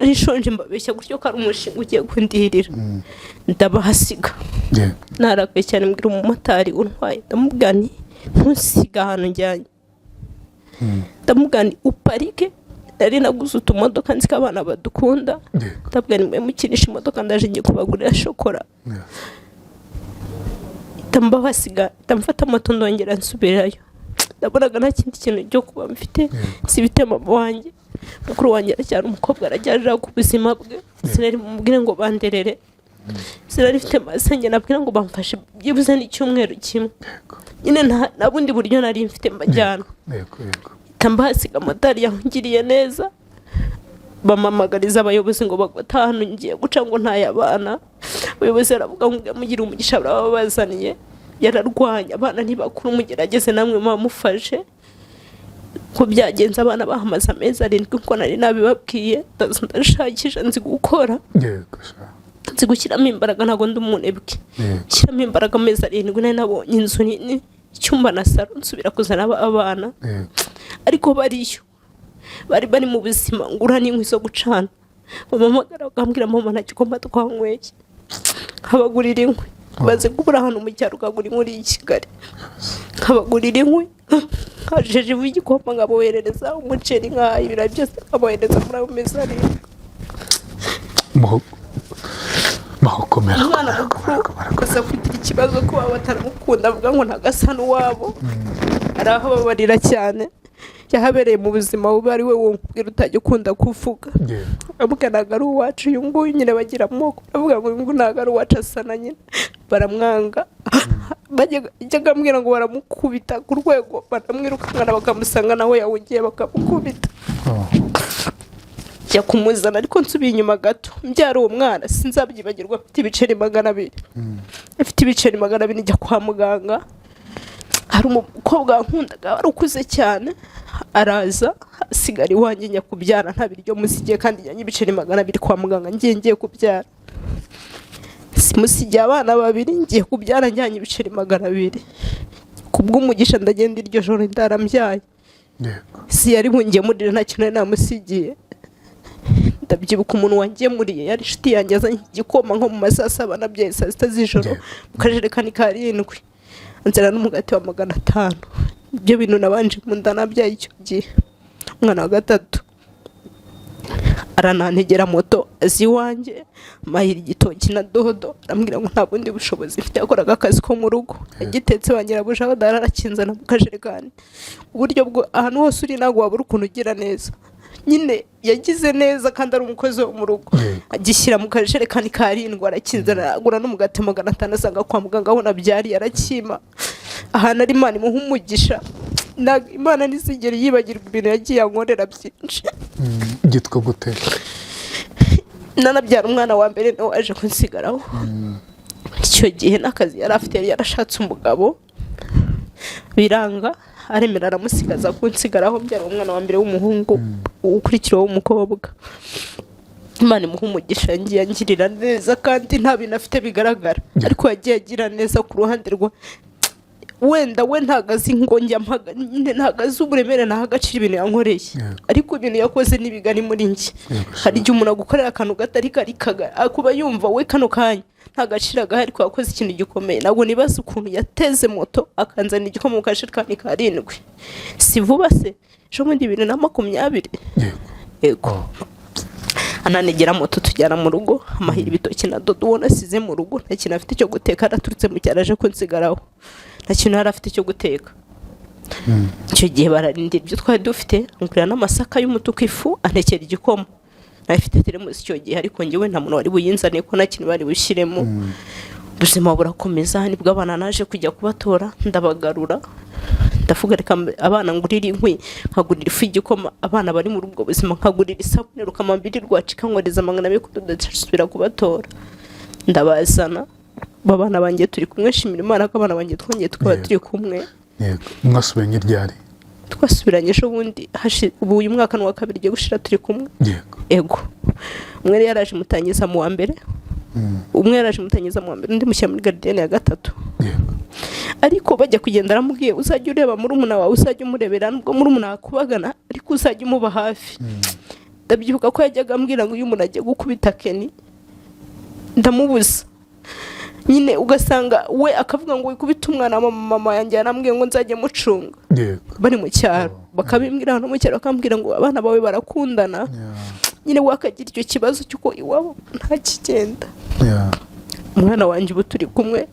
arishonje mbabeshya gutyo ko ari umushinga ugiye kundirira ndabahasiga. narakaye cyane mbwira umumotari untwaye ndamubwira nti ntusiga ahantu njyanye ndamubwira nti uparike nari naguze utumodoka nzi ko abana badukunda ndabwira nti mukinisha imodoka ndaje ngiye kubagurira shokora ndambahasiga ndamfata moto ndongera nsubirayo ndabonaga nta kindi kintu cyo kuba mfite sibite mama wanjye mukuru wanjye aracyari umukobwa arajyaje ku buzima bwe sinari mubwire ngo banderere sinari mfite masenge nabwira ngo bamfashe byibuze n'icyumweru kimwe nyine nta bundi buryo nari mfite mbajyana tambasiga amatari yangiriye neza bamamagariza abayobozi ngo bagotahano ngiye guca ngo ntayabana abayobozi baravuga ngo mugira umugisha barabazaniye yararwanya abana ntibakuru mugerageze namwe mamufashe ko byagenze abana bahamaze amezi 7 kuko nari nabibabwiye ndashakisha nzi gukora nzi gushyiramo imbaraga ntago ndi umunebwe shyiramo imbaraga amezi 7 nari nabonye inzu nini icyumba na saro nsubira kuzana abana ariko bari mu buzima ngura n'inkwi zo gucana bamamagara bakambwira mama ntakigomba twanyweye habagurira inkwi baze kubura hano mu cyaro ukagura inkwi i Kigali habagurira inkwi hajeje igikoma ngaboherereza umuceri nk'ibira byose ngabohereza muri ayo mezi 7 mahokomera gusa kugira ikibazo ko bataramukunda avuga ngo ntagasa n'uwabo araho babarira cyane yahabereye mu buzima bubi ari we wumvira utajya ukunda kuvuga amuganaga ari uwacu uyu nguyu nyine bagira amoko avuga ngo uyu ntago ari uwacu asana nyine baramwanga bajyaga ambwira ngo baramukubita ku rwego baramwirukana bakamusanga nawe yawugiye bakamukubita jya kumuzana ariko nsubiye inyuma gato mbyara uwo mwana sinzabyibagirwa afite ibiceri 200 afite ibiceri 200 njya kwa muganga hari umukobwa wankundaga wari ukuze cyane araza asigara iwanjye njya kubyara nta biryo musigiye kandi njyanye ibiceri 200 kwa muganga ngiye kubyara simusigiye abana 2 ngiye kubyara njyanye ibiceri 200 kubw'umugisha ndagenda iryo joro ndarambyaye si yari bungemurira nta kintu namusigiye ndabyibuka umuntu wangemuriye yari inshuti yanjye azanye igikoma nko mu masaha 7 nabyaye saa 6 z'ijoro mu kajerekani ka 7 nzira n'umugati wa 500 ibyo bintu nabanje mu ndanabyaye icyo gihe umwana wa 3 aranantegera moto azi wanjye mahira igitoki na dodo arambwira ngo nta bundi bushobozi mfite akoraga akazi ko mu rugo agitetse banyirabuja badarakinzana mu kajerekani uburyo bwo ahantu hose uri nago wabura ukuntu ugira neza nyine yagize neza kandi ari umukozi wo mu rugo agishyira mu kajerekani ka 7 arakinzana agura n'umugati 500 asanga kwa muganga aho nabyari arakima ahantu ari Imana imuha umugisha Imana ntizigere yibagirwa ibintu yagiye ankorera byinshi. Gitwa gute? Nanabyara umwana wa mbere nawe waje kunsigaraho. Icyo gihe n'akazi yari afite yari yarashatse umugabo biranga aremera aramusigaza kunsigaraho byara umwana wa mbere w'umuhungu ukurikiraho w'umukobwa. Imana imuha umugisha ngiye angirira neza kandi nta bintu afite bigaragara, ariko yagiye agira neza ku ruhande rwa wenda we ntagazi ngo njya mpaga nyine ntagazi uburemere naha agaciro ibintu yankoreye, ariko ibintu yakoze n'ibigari muri njye. Hari igihe umuntu agukorera akantu gatari karikaga akuba yumva we kano kanya nta gaciro agahari ko yakoze ikintu gikomeye. Ntabwo nibaza ukuntu yateze moto akanzana igikoma mu kajerekani ka 7. Si vuba se ejo bundi 2020. Yego ananegera moto tujyana mu rugo amahira ibitoki na dodo ubona asize mu rugo, nta kintu afite cyo guteka, araturutse mu cyaro aje kunsigaraho, nta kintu yari afite cyo guteka. Icyo gihe bararindira ibyo twari dufite, ngurira n'amasaka y'umutuku ifu antekera igikoma. Nafite teremusi icyo gihe, ariko njyewe nta muntu wari buyinzane ko nta kintu bari bushyiremo. Ubuzima burakomeza, nibwo abana naje kujya kubatora ndabagarura, ndavuga reka abana ngurira inkwi nkagurira ifu y'igikoma, abana bari mu rugo buzima nkagurira isabune rukamambiri rwacika nkoreza amangana yo kudasubira kubatora. Ndabazana babana banjye turi kumwe, shimira Imana ko abana banjye twongeye tukaba turi kumwe. Yego mwasubiranye ryari? Twasubiranye ejo bundi ubu uyu mwaka wa kabiri giye gushira turi kumwe. Yego umwe yaraje mutangiza mu wa mbere, umwe yaraje mutangiza mu wa mbere, undi mushyira muri gardienne ya 3. Ariko bajya kugenda aramubwiye uzajya ureba muri umuna wawe, uzajya umurebera nubwo muri umuna akubagana, ariko uzajya umuba hafi. Ndabyibuka ko yajyaga ambwira ngo uyu umuntu agiye gukubita Keni ndamubuza nyine, ugasanga we akavuga ngo wikubita umwana wa mama yanjye, yarambwiye ngo nzajye mucunga. Bari mu cyaro bakabimbwira no mu cyaro, bakambwira ngo abana bawe barakundana. Nyine wakagira icyo kibazo cyuko iwabo nta kigenda. Umwana wanjye ubu turi kumwe,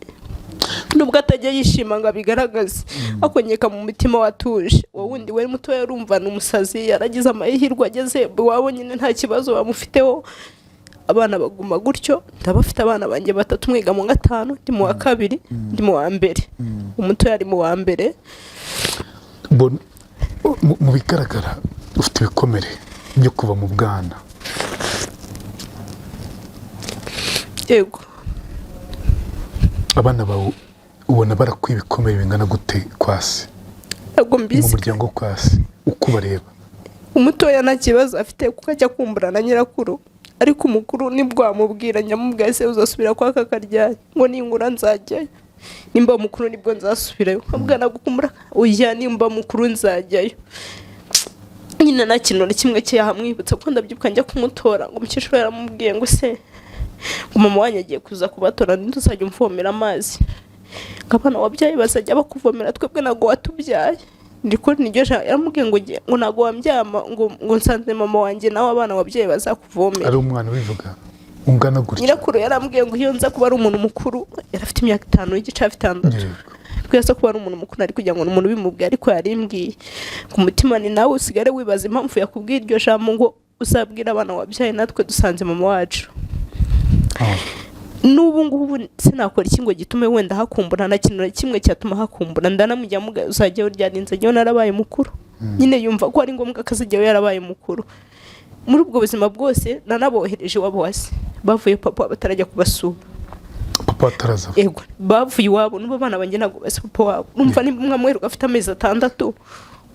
nubwo atajya yishima ngo abigaragaze, akonyeka mu mutima watuje. Wowe wundi we muto yarumva n'umusazi, yaragize amahirwe ageze iwabo nyine nta kibazo bamufiteho. Abana baguma gutyo, ndabafite abana banjye 3, mwiga mu 5, ndi mu wa 2, ndi mu wa mbere. Umuto yari mu wa mbere. Mu bigaragara ufite ibikomere byo kuva mu bwana. Yego abana bawe ubona barakwiye ibikomere bingana gute kwasi? Ntabwo mbizi mu muryango kwasi uko bareba. Umutoya nta kibazo afite kuko ajya kumbura na nyirakuru, ariko umukuru nibwo amubwira nyamubwiye se uzasubira kwa kakaryanye ngo ningura nzajyayo, nimba mukuru nibwo nzasubirayo. Nkabwana gukumbura ujya nimba mukuru nzajyayo. Nyina nta kintu na kimwe cyahamwibutsa ko ndabyibuka njya kumutora ngo umukecuru yaramubwiye ngo se ngo mama wanjye agiye kuza kubatora ntuzajya umvomera amazi, ngabana wabyaye bazajya bakuvomera, twebwe nago watubyaye. Ndiko niryo yaramubwiye ngo nago wambyama ngo nsanze mama wanjye nawe abana wabyaye bazakuvomera. Ari umwana wivuga ungana gutya. Nyirakuru yarambwiye ngo iyo nza kuba ari umuntu mukuru, yarafite imyaka 5 y'igice 6. Twese kuba ari umuntu mukuru ari kugira ngo umuntu bimubwiye, ariko yarimbwiye ku mutima ni nawe usigare wibaza impamvu yakubwiye iryo jambo ngo uzabwira abana wabyaye natwe dusanze mama wacu. N'ubu ngubu sinakora iki ngo gitume wenda hakumbura, na kintu na kimwe cyatuma hakumbura. Ndanamujya muga uzajya uryarinze njyewe narabaye mukuru. Nyine yumva ko ari ngombwa akazajya yarabaye mukuru. Muri ubwo buzima bwose nanabohereje wabo wase bavuye papa batarajya kubasura. Papa ataraza? Yego bavuye iwabo n'ubo bana banjye ntabwo base papa wabo. Numva ni mwamwe afite amezi 6,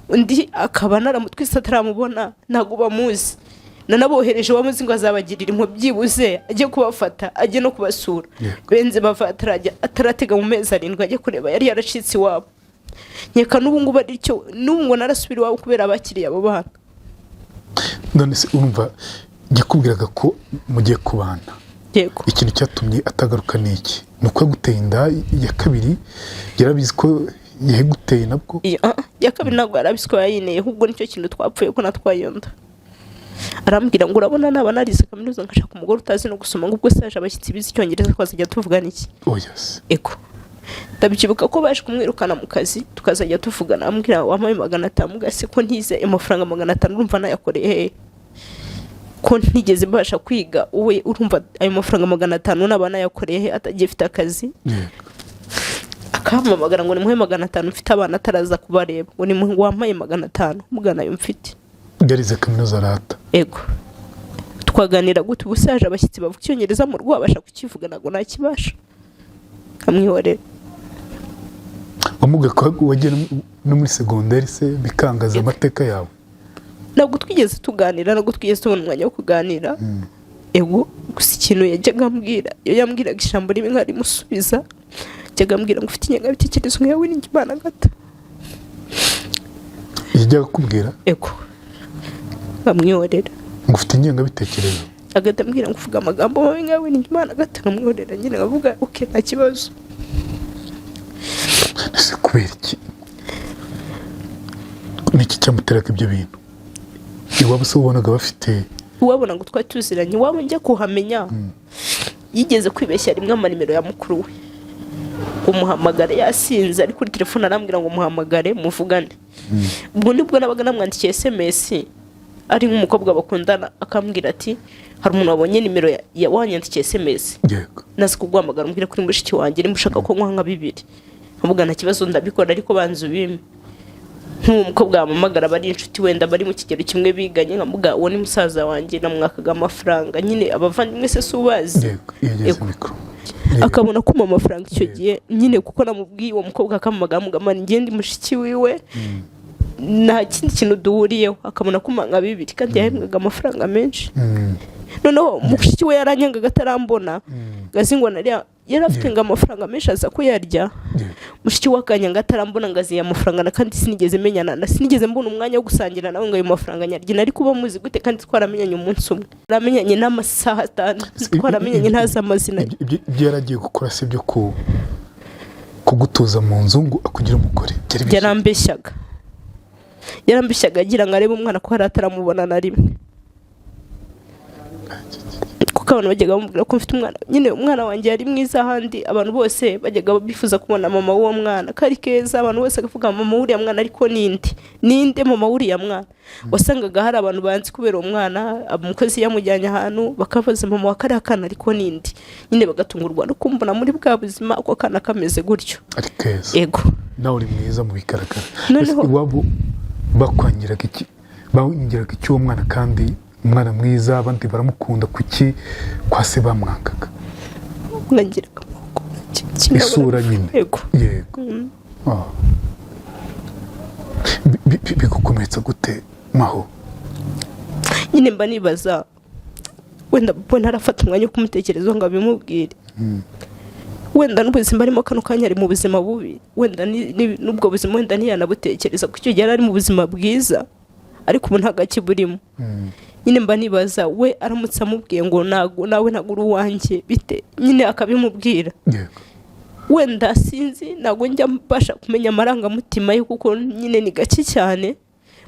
undi akaba naramutwise ataramubona ntabwo bamuzi. Nanabohereje wamuzi ngo azabagirira impo byibuze ajye kubafata ajye no kubasura. Benze bafata ataratega mu mezi 7 ajye kureba, yari yaracitse iwabo. Nyeka n'ubu ngubu ari cyo n'ubu ngo narasubira iwabo kubera abakiriye abo bana. None se urumva gikubwiraga ko mugiye kubana? Yego. Ikintu cyatumye atagaruka niki? Nuko yaguteye inda ya kabiri, yarabizi ko yeguteye nabwo? Ya kabiri ntabwo yarabizi ko yayineye, ahubwo nicyo kintu twapfuye ko natwayonda. Arambwira ngo urabona naba narize kaminuza nkashaka umugore utazi no gusoma, ngo ubwo saje abashyitsi bizi Icyongereza twazajya tuvugana iki? Yes. Ego ndabyibuka ko baje kumwirukana mu kazi tukazajya tuvugana, ambwira wamaye 500 gase ko ntize amafaranga 500 urumva nayakoreye he ko ntigeze mbasha kwiga, uwe urumva ayo mafaranga 500 nabana yakoreye he atagiye fita akazi. akampamagara ngo nimuhe 500 mfite abana ataraza kubareba ngo nimuhe wampaye 500 mugana yo mfite yarize kaminuza arata ego twaganira gute ubusaje abashyitsi bavuga icyongereza mu rwo abasha kukivuga nago nakibasha amwihorera wamuga ko wagiye no muri secondaire se bikangaza amateka yawe ntabwo twigeze tuganira ntabwo twigeze tubona umwanya wo kuganira ego gusa ikintu yajyaga ambwira iyo yambwiraga ijambo rimwe nkari musubiza yajyaga ambwira ngo ufite ingengabitekerezo nkawe n'Imana gata yajyaga kubwira ego amwihorera ngo ufite ingengabitekerezo agahita ambwira ngo uvuga amagambo mabi nkawe n'Imana gata nkamwihorera nyine ngavuga okay nta kibazo ese kubera iki niki cyamuteraga ibyo bintu iwabo se ubonaga bafite uwabona ngo twari tuziranye waba njya kuhamenya yigeze kwibeshya rimwe amanimero ya mukuru we umuhamagare yasinze ari kuri telefone arambwira ngo muhamagare muvugane ubwo nibwo nabaga namwandikiye SMS ari nk'umukobwa bakundana akambwira ati hari umuntu wabonye nimero ya wanyandikiye SMS yego nazi kuguhamagara umbwira kuri mushiki wanjye nimushaka ko nkwa nka 2 nkavuga nta kibazo ndabikora ariko banzu bime nk'umukobwa wamamagara bari inshuti wenda bari mu kigero kimwe biganye nkavuga uwo ni musaza wanjye namwakaga amafaranga nyine abavandimwe se subazi yego mikro akabona kuma amafaranga icyo gihe nyine kuko namubwiye uwo mukobwa akamamaga mugamana ngende mushiki wiwe nta kindi kintu duhuriyeho akabona kuma nka 2 kandi yahembwaga amafaranga menshi noneho mushiki we yaranyangaga atarambona gazingo yari afite ngo amafaranga menshi aza kuyarya mushiki we akanyanga atarambona ngazi ya mafaranga kandi sinigeze menyana na sinigeze mbona umwanya wo gusangira nawe ngo ayo mafaranga nyarye nari kuba muzi gute kandi twaramenyanye umunsi umwe ramenyanye n'amasaha 5 twaramenyanye ntaza amazina ibyo yaragiye gukora se byo kugutuza mu nzu ngo akugira umugore yarambeshyaga agira ngo arebe umwana ko hari ataramubona na rimwe kuko abantu bajyaga bamubwira ko mfite umwana nyine umwana wanjye yari mwiza handi abantu bose bajyaga bifuza kubona mama w'uwo mwana kari keza abantu bose bakavuga mama w'uriya mwana ariko ninde mama w'uriya mwana wasangaga hari abantu banzi kubera uwo mwana umukozi yamujyanye ahantu bakabaza mama wa kariya kana ariko ninde nyine bagatungurwa no kumbona muri bwa buzima uko kana kameze gutyo ari keza ego nawe uri mwiza mu bigaragara noneho iwabo bakwangiraga iki uwo mwana kandi umwana mwiza abandi baramukunda kuki kwase bamwangaga nagiraga isura nyine yego bigukomeretsa gute maho nyine mba nibaza wenda mbona arafata umwanya wo kumutekerezaho ngo abimubwire wenda n'ubuzima arimo kano kanya ari mu buzima bubi wenda n'ubwo buzima wenda ntiyanabutekereza kuko icyo gihe ari mu buzima bwiza ariko ubu ntabwo akiburimo nyine mba nibaza we aramutse amubwiye ngo nawe ntabwo uri uwanjye bite nyine akabimubwira wenda sinzi ntabwo njya mbasha kumenya amarangamutima ye kuko nyine ni gake cyane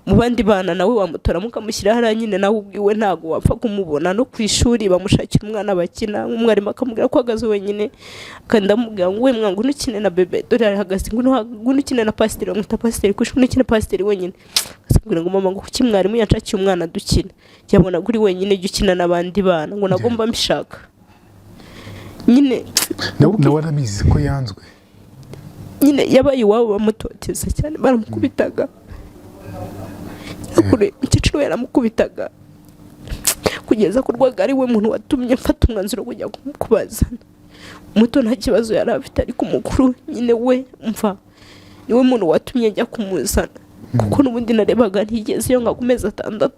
mu bandi bana nawe wamutora mukamushyira hariya nyine nawe ubwiwe ntabwo wapfa kumubona no ku ishuri bamushakira umwana bakina nk'umwarimu akamubwira ko ahagaze wenyine kandi amubwira ngo we mwangu nukine na bebe dore arahagaze ngo nukine na pasiteri bamwita pasiteri ku ishuri nukine pasiteri wenyine akabwira ngo mama ngo kuki mwarimu yanshakiye umwana dukina yabona uri wenyine jya ukina n'abandi bana ngo nagomba mbishaka nyine nawe arabizi ko yanzwe nyine yabaye iwabo bamutoteza cyane baramukubitaga kure umukecuru yaramukubitaga kugeza ku rwego ari we muntu watumye mfata umwanzuro wo kujya kubazana umuto nta kibazo yari afite ariko umukuru nyine we mva niwe muntu watumye njya kumuzana kuko n'ubundi narebaga ntigeze iyo ngaho amezi 6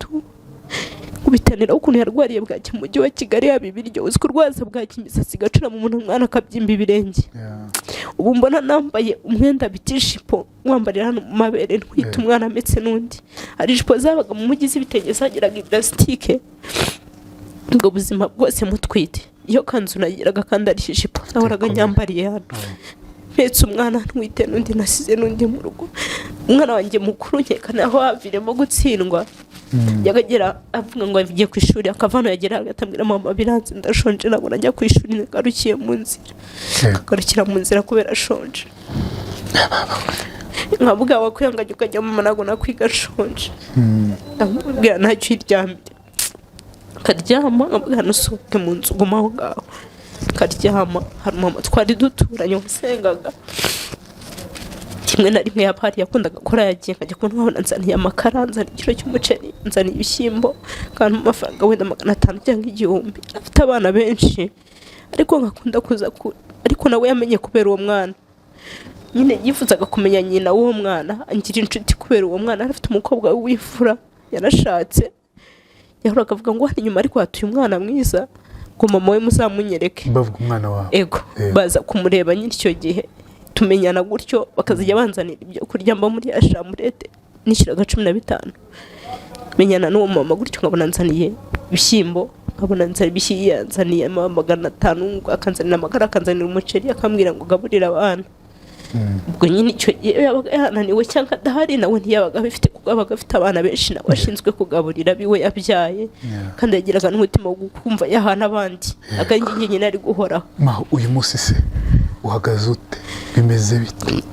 kubitanira ukuntu yarwariye bwaki mu mujyi wa Kigali yaba ibiryo uzi kurwaza bwaki imisatsi igacura mu muntu umwana akabyimba ibirenge ubu mbona nambaye umwenda bitishipo mwambarira hano mu mabere ntwita umwana ametse n'undi ari jipo zabaga mu mujyi z'ibitenge zagiraga plastike ubwo buzima bwose mutwite iyo kanzu nagiraga kandi ari jipo nahoraga nyambariye hano mpetse umwana ntwite n'undi nasize n'undi mu rugo umwana wanjye mukuru nkekana aho aviremo gutsindwa yagagera avuga ngo agiye ku ishuri akavano yagera agatambira mama biranze ndashonje nabona njya ku ishuri ngarukiye mu nzira garukira mu nzira kubera shonje nkavuga wakwiyanganya ukajya mu manago nakwiga shonje ndamubwira ntacyo iryamye karyama nkavuga nusohoke mu nzu guma aho ngaho karyama hari mama twari duturanye usengaga rimwe na rimwe yaba hari yakundaga gukora yagiye nkajya kubona nzaniye amakara, nzaniye ikiro cy'umuceri, nzaniye ibishyimbo kandi amafaranga wenda 500 cyangwa 1000. Afite abana benshi ariko ngakunda kuza ariko nawe yamenye kubera uwo mwana, nyine yifuzaga kumenya nyina w'uwo mwana, angira inshuti kubera uwo mwana. Afite umukobwa w'ifura yarashatse, yahoraga avuga ngo hano nyuma ariko hatuye umwana mwiza ngo mama we muzamunyereke. Bavuga umwana wawe. Ego baza kumureba nyine icyo gihe tumenyana gutyo, bakazajya banzanira ibyo kurya mba muri ashamburete nishyiraga 15. Menyana n'uwo mama gutyo, nkabona nzaniye ibishyimbo, nkabona nzaniye ibishyimbo, nzaniye 500, akanzanira amagara, akanzanira umuceri, akambwira ngo gaburira abana. Ubwo nyine icyo yabaga yananiwe cyangwa adahari, nawe ntiyabaga bifite kuko abaga afite abana benshi nawe ashinzwe kugaburira biwe yabyaye, kandi yagiraga n'umutima wo kumva yahana abandi, akanjye nyine ari guhoraho. Uyu munsi se uhagaze ute, bimeze bite?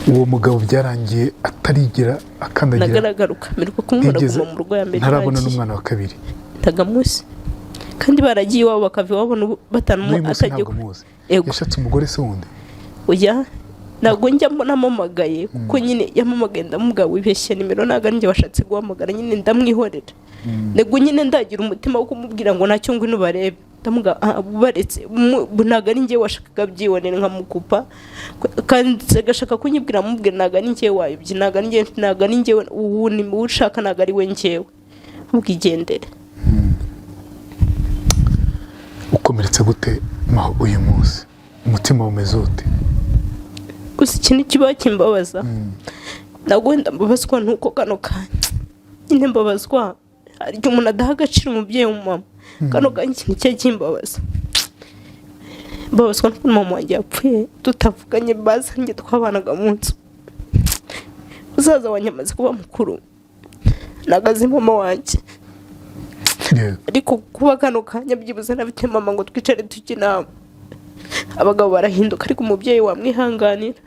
Uwo mugabo byarangiye atarigera akandagira, nagaragaruka miriko kumubona guma mu rugo ya mbere, ntarabona n'umwana wa kabiri tagamusi, kandi baragiye iwabo bakava babona batanu atagiye. Yashatse umugore se wundi? Oya, ntabwo njya namamagaye kuko nyine yamamagaye ndamubwira wibeshye nimero, ntabwo ari njye washatse guhamagara, nyine ndamwihorera. Nego nyine ndagira umutima wo kumubwira ngo ntacyo ngwino barebe, ndamuga baretse ntabwo ari njye washakaga byibonera nkamukupa, kandi agashaka kunyibwira mubwira ntabwo ari njye wayibye, ntabwo ari njye uwo ni ushaka, ntabwo ari we njyewe, mubwigendere. Ukomeretse gute uyu munsi, umutima umeze ute? Gusa ikintu kiba kimbabaza, ntabwo wenda mbabazwa nuko kano kanya nyine mbabazwa hari igihe umuntu adaha agaciro umubyeyi w'umumama, kano kanya ikintu cye kimbabaza, mbabazwa nuko mama wanjye yapfuye tutavuganye, bazanjye twabanaga mu nzu. Musaza wanjye amaze kuba mukuru, nagaze mama wanjye, ariko kuba kano kanya byibuze nabite mama ngo twicare tukinama. Abagabo barahinduka ariko umubyeyi wamwihanganira,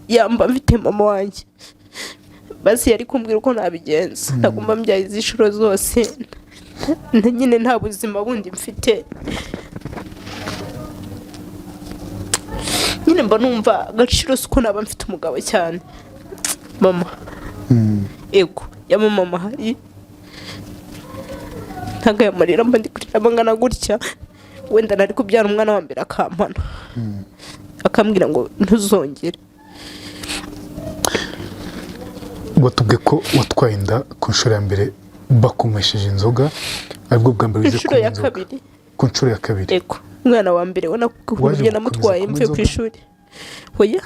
yamba mfite mama wanjye basi yari kumbwira uko nabigenza, nagomba mbyaye izishuro zose, nyine nta buzima bundi mfite, nyine mba numva agaciro suko naba mfite umugabo cyane. Mama ego ya mama hari ntago yamarira mba ndi kurira bangana gutya, wenda nari kubyara umwana wa mbere akampana, akambwira ngo ntuzongere. Ngo tubwe ko watwaye inda ku nshuro ya mbere bakumesheje inzoga, aribwo bwa mbere bize ku inzoga ku nshuro ya kabiri. Ego umwana wa mbere ubona ko namutwaye mvuye ku ishuri. Oya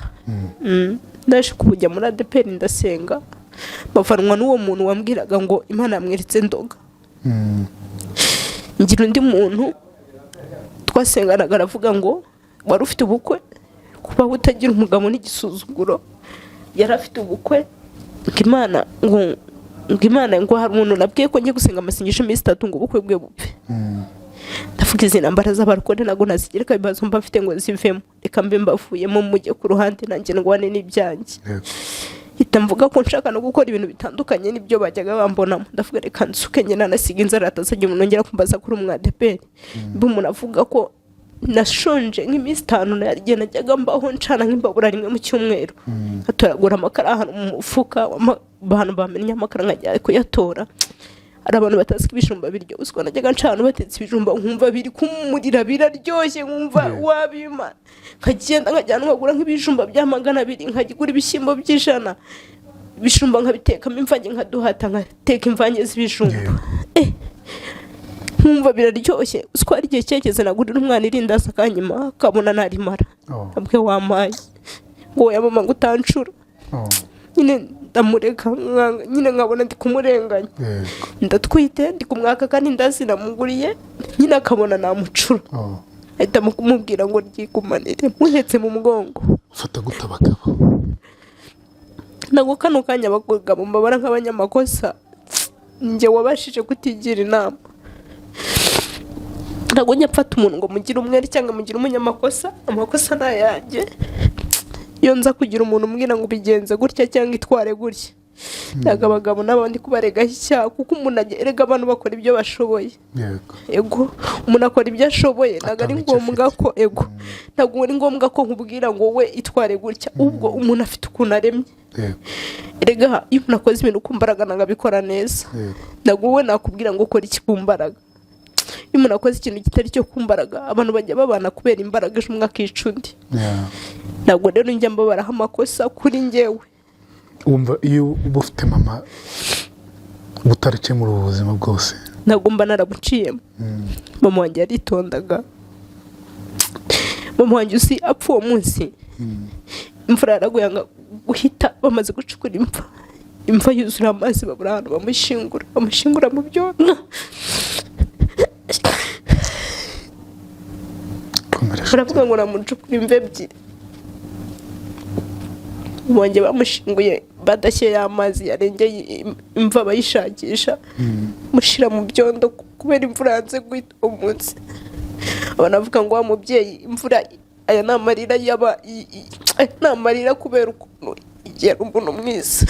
ndaje kujya muri ADPR ndasenga, bavanwa n'uwo muntu wambwiraga ngo Imana yamweretse ndoga. Ngira undi muntu twasenganaga aravuga ngo wari ufite ubukwe, kuba utagira umugabo n'igisuzuguro, yari afite ubukwe, Imana ngo hari umuntu nabwiye ko ngiye gusenga amasengesho 3 ngo ubukwe bwe bupfe. Ndavuga izi nambara z'abarokore nago nazigireka ibibazo mba mfite ngo zivemo, reka mbe mbavuyemo mujye ku ruhande nanjye ngwane n'ibyanjye. Itamvuga ko nshaka no gukora ibintu bitandukanye nibyo bajyaga bambonamo. Ndavuga reka nsuke nyina nasiga inzara atazajya umuntu ngera kumbaza kuri umwadeperi. Mbe umuntu avuga ko nashonje nk'iminsi 5 narigye najyaga mbaho ncana nk'imbabura rimwe mu cyumweru, atoragura amakara ahantu mu mufuka, abantu bamenya amakara nkajya kuyatora. Ari abantu batazi ibijumba biryo, uswa najyaga ncana batetse ibijumba nkumva biri kumurira biraryoshye, nkumva wabima, nkagenda nkajyana nkagura nk'ibijumba bya 200, nkagura ibishyimbo by'ijana, ibijumba nkabitekamo imvange nkaduhata, nkateka imvange z'ibijumba. Nkumva biraryoshye, uswa ari gihe cyegeze nagurira umwana irindaza kanyuma kabona narimara. Abwe wamaye ngo ya mama ngo utancura. Nyine ndamureka, nyine nkabona ndi kumurenganya, ndatwite ndi kumwaka kandi ndazi namuguriye, nyine akabona namucura. Ahita kumubwira ngo ryigumanire muhetse mu mugongo. Ufata gute abagabo? Nago kano kanya abagabo mbabara nk'abanyamakosa, njye wabashije kutigira inama. Ntago nyapfata umuntu ngo mugire umwere cyangwa mugire umunyamakosa, amakosa nayanjye. Iyo nza kugira umuntu umbwira ngo bigenze gutya cyangwa itware gutya, ntabwo abagabo n'abandi kubaregaho icyaha kuko umuntu erega abantu bakora ibyo bashoboye ego umuntu akora ibyo ashoboye ntabwo ari ngombwa ko ego ntabwo ari ngombwa ko nkubwira ngo we itware gutya ubwo umuntu afite ukuntu aremye erega iyo umuntu akoze ibintu ku mbaraga ntabwo abikora neza ntabwo we nakubwira ngo ukore iki ku mbaraga iyo umuntu akoze ikintu kitari cyo ku mbaraga abantu bajya babana kubera imbaraga ejo umwe akica undi ntabwo rero njya mbabaraho amakosa kuri njyewe wumva iyo uba ufite mama utarakemura ubuzima bwose ntabwo mba narabuciyemo mama wanjye yaritondaga mama wanjye uzi apfa uwo munsi imvura yaraguye guhita bamaze gucukura imva yuzura amazi babura ahantu bamushingura mu byondo baravuga ngo namucukura imva ebyiri bongeye bamushinguye badashyeye amazi yarengeye imva bayishakisha mushyira mu byondo kubera imvura yanze guhita uwo munsi banavuga ngo wa mubyeyi imvura aya ni amarira ni amarira kubera ukuntu igihe ari umuntu mwiza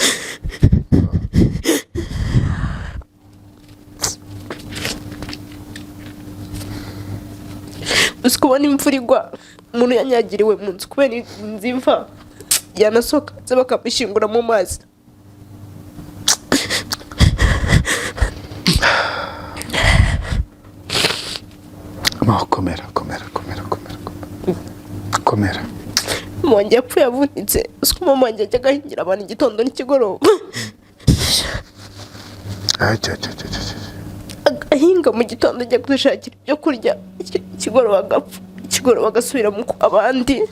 uzi kubona imvura igwa umuntu yanyagiriwe mu nzu kubera inzu imva yanasohoka bakamushingura mu mazi komera mama wanjye yapfuye avunitse uzi ko mama wanjye ajyaga ahingira abantu igitondo n'ikigoroba agahinga mu gitondo ajya kwishakira ibyo kurya ikigoroba agapfa ikigoroba agasubira mu abandi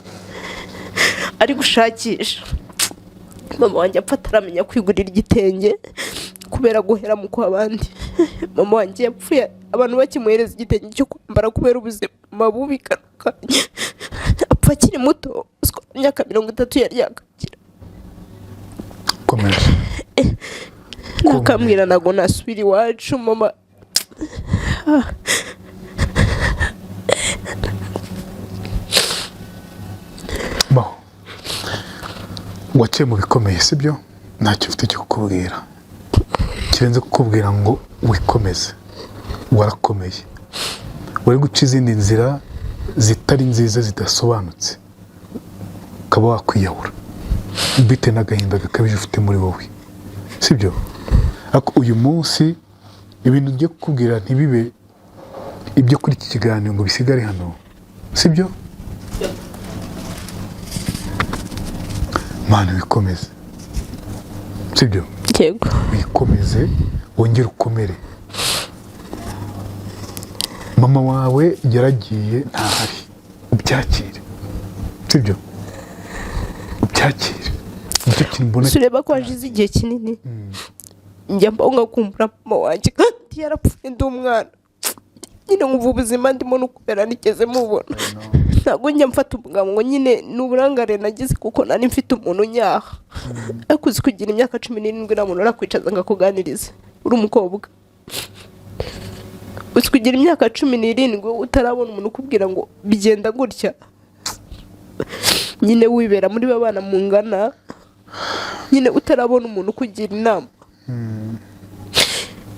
ari gushakisha mama wanjye apfa ataramenya kwigurira igitenge kubera guhera mu kw'abandi mama wanjye yapfuye abantu bakimuhereza igitenge cyo kwambara kubera ubuzima bubi kanakanya apfa akiri muto imyaka 30 yari yakagira komeza nakambwira ntabwo nasubira iwacu mama waciye mu bikomeye sibyo ntacyo ufite cyo kukubwira kirenze kukubwira ngo wikomeze warakomeye wari guca izindi nzira zitari nziza zidasobanutse ukaba wakwiyahura bite n'agahinda gakabije ufite muri wowe sibyo ariko uyu munsi ibintu ugiye kukubwira ntibibe ibyo kuri iki kiganiro ngo bisigare hano sibyo Mana wikomeze sibyo yego wikomeze wongere ukomere mama wawe yaragiye ntahari ubyakire sibyo ubyakire nicyo kintu mbona sureba ko hashize igihe kinini njya mbonga kumbura mama wanjye kandi yarapfuye ndi umwana nyine nkumva ubuzima ndimo n'ukubera nigeze mubona ntabwo njya mfata umugabo ngo nyine n'uburangare nagize kuko nari mfite umuntu nyaha ariko uzi kugira imyaka 17 nta muntu urakwicaza ngo akuganirize uri umukobwa uzi kugira imyaka 17 utarabona umuntu ukubwira ngo bigenda gutya nyine wibera muri babana mu ngana nyine utarabona umuntu ukugira inama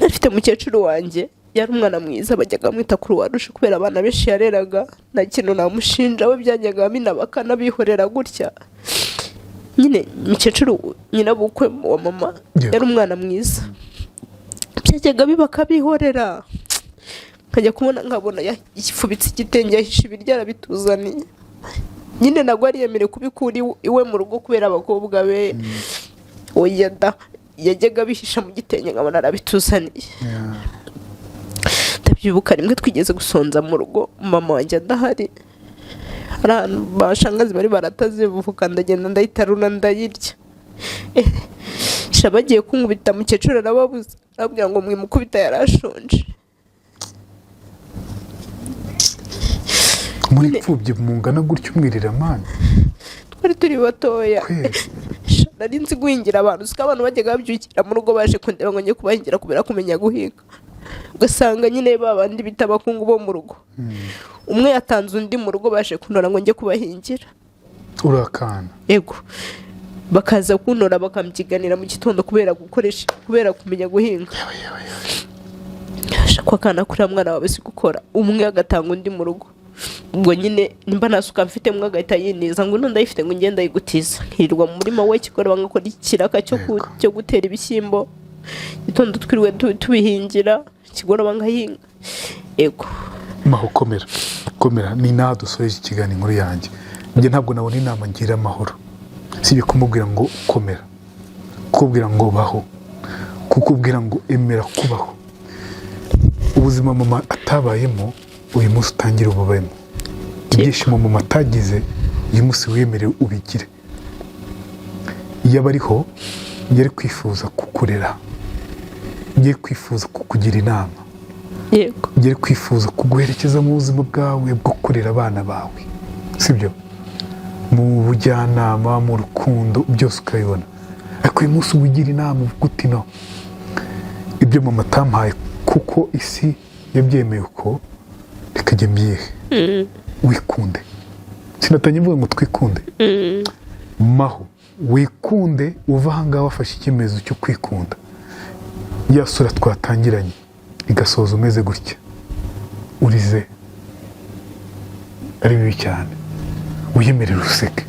afite mukecuru wanjye yari umwana mwiza bajyaga mwita kuri warusha kubera abana benshi yareraga nta kintu namushinja we byajyaga binabakana bihorera gutya nyine mukecuru nyirabukwe wa mama yari umwana mwiza byajyaga bibaka bihorera nkajya kubona nkabona yifubitse igitenge yahishe ibiryo arabituzaniye nyine ntabwo ari yemere kubikura iwe mu rugo kubera abakobwa be oya yajyaga bihisha mu gitenge nkabona arabituzaniye ndabyibuka rimwe twigeze gusonza mu rugo mama wanjye adahari hari ahantu bashangazi bari barataze buvuka ndagenda ndayitaruna ndayirya bagiye kunkubita mukecuru arababuza arabwira ngo mwimukubita yarashonje muri pfubye mungana gutyo umwirira mani twari turi batoya nari nzi guhingira abantu siko abantu bajyaga babyukira mu rugo baje kundeba ngo njye kubahingira kubera kumenya guhinga ugasanga nyine babandi bita abakungu bo mu rugo umwe yatanze undi mu rugo baje kuntora ngo njye kubahingira urakana yego bakaza kuntora bakamyiganira mu gitondo kubera kumenya guhinga. Shakwa kana kuri mwana wawe si gukora umwe agatanga undi mu rugo. Ubwo nyine nimba nasuka mfite mwe agahita yiniza ngo ndayifite ngo ngenda yigutiza nkirirwa mu murima we kikora bangakora ikiraka cyo gutera ibishyimbo gitondo twiriwe tubihingira kigora bangahinga. Ego maho komera ni naho dusoreje ikiganiro inkuru yanjye. Njye ntabwo nabona inama ngira amahoro sibye kumubwira ngo komera, kukubwira ngo baho, kukubwira ngo emera kubaho. Ubuzima mama atabayemo uyu munsi utangira ububayemo, ibyishimo mama atagize uyu munsi wemerewe ubigire. Iyo abariho yari kwifuza kukurera, yari kwifuza kukugira inama, yari kwifuza kuguherekeza mu buzima bwawe bwo kurera abana bawe, sibyo? Mu bujyanama, mu rukundo byose ukabibona. Ariko uyu munsi ubigira inama uvuga uti no, ibyo mama atampaye kuko isi yabyemeye uko reka njye mbyihe. Wikunde, sinatanye mvuga ngo twikunde. Maho wikunde uva ahangaha wafashe icyemezo cyo kwikunda. Ya sura twatangiranye igasoza umeze gutya urize ari bibi cyane. Wiyemerera useke,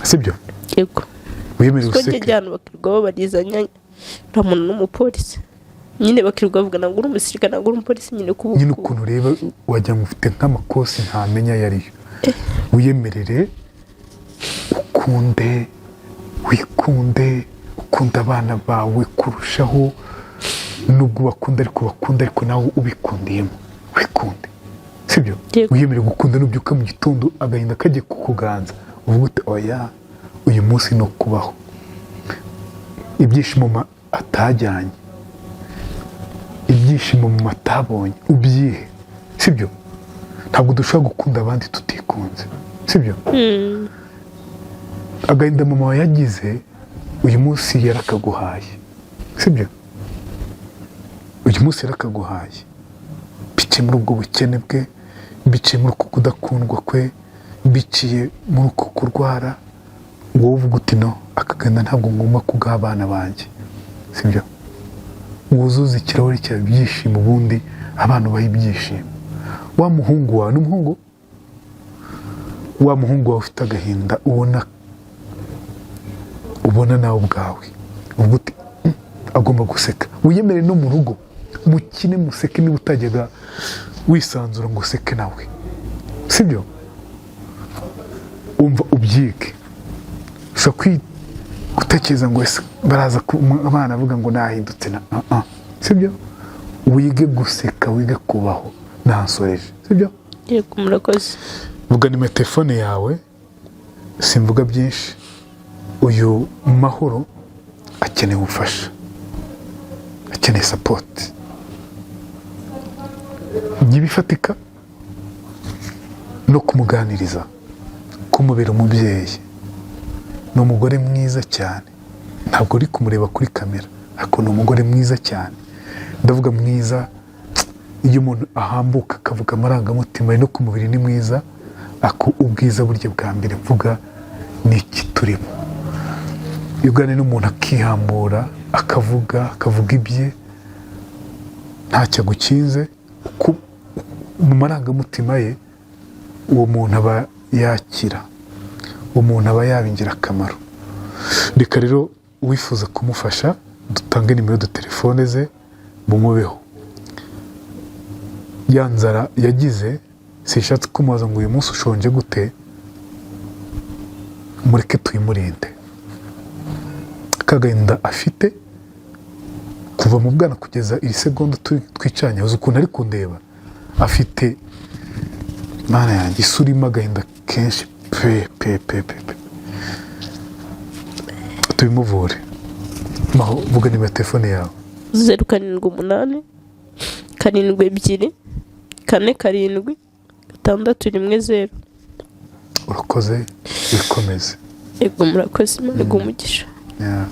sibyo? Yego. Wiyemerera useke. Twajya cyane bakirwa babarizanya uramuntu n'umupolisi. Nyine bakirwa bavuga ngo uri umusirikare ngo uri umupolisi nyine kubuku. Nyine ukuntu ureba wajya ngo ufite nk'amakosi ntamenya yariyo. Wiyemerere ukunde, wikunde, ukunda abana bawe kurushaho nubwo bakunda ariko nawe ubikundiyemo. Wikunde, sibyo? Wiyemere gukunda nubyuka mu gitondo agahinda kagiye kukuganza uvuga uti oya uyu munsi no kubaho. Ibyishimo atajyanye, ibyishimo mu matabonye ubyihe, sibyo? Ntabwo dushobora gukunda abandi tutikunze, sibyo? Agahinda mama yagize uyu munsi yarakaguhaye, sibyo? Uyu munsi yarakaguhaye biciye muri ubwo bukene bwe, biciye muri uko kudakundwa kwe, biciye muri uko kurwara. Wowe uvuga uti no, akaganda ntabwo ngomba kugaha abana banjye, sibyo? Wuzuza ikirahure cyawe ibyishimo ubundi abantu bayibyishimo. Wa muhungu wawe n'umuhungu, wa muhungu wawe ufite agahinda ubona nawe ubwawe uvuga uti agomba guseka. Wiyemere no mu rugo mukine museke niba utajyaga wisanzura ngo useke nawe, sibyo? Umva ubyige. Ushobora gutekereza ngo baraza abana avuga ngo nahindutse na sibyo? Wige guseka, wige kubaho. Nasoreje, sibyo? Yego murakoze. Vuga nimero telefone yawe, simvuga byinshi. Uyu Mahoro akeneye ubufasha, akeneye support nyibifatika no kumuganiriza, kumubera umubyeyi. Ni umugore mwiza cyane, ntabwo uri kumureba kuri kamera ariko ni umugore mwiza cyane. Ndavuga mwiza iyo umuntu ahambuka akavuga amarangamutima no ku mubiri ni mwiza. Ako ubwiza burya bwa mbere mvuga ni iki turimo. Iyo uganira n'umuntu akihambura akavuga ibye ntacyo agukinze mu marangamutima ye, uwo muntu aba yakira, uwo muntu aba yaba ingirakamaro. Reka rero wifuza kumufasha dutange nimero de telefone ze mumubeho. Ya nzara yagize sishatse kumubaza ngo uyu munsi ushonje gute, mureke tuyimurinde. Kagahinda afite kuva mu bwana kugeza iri segonda twicanye, uzi ukuntu ari kundeba afite mana yanjye isura irimo agahinda kenshi pe. Tubimuvure. Maho vuga nimero telefone yawe. 078 72 4 610. Urakoze, wikomeze. Ego murakoze, Imana iguhe umugisha. Yeah.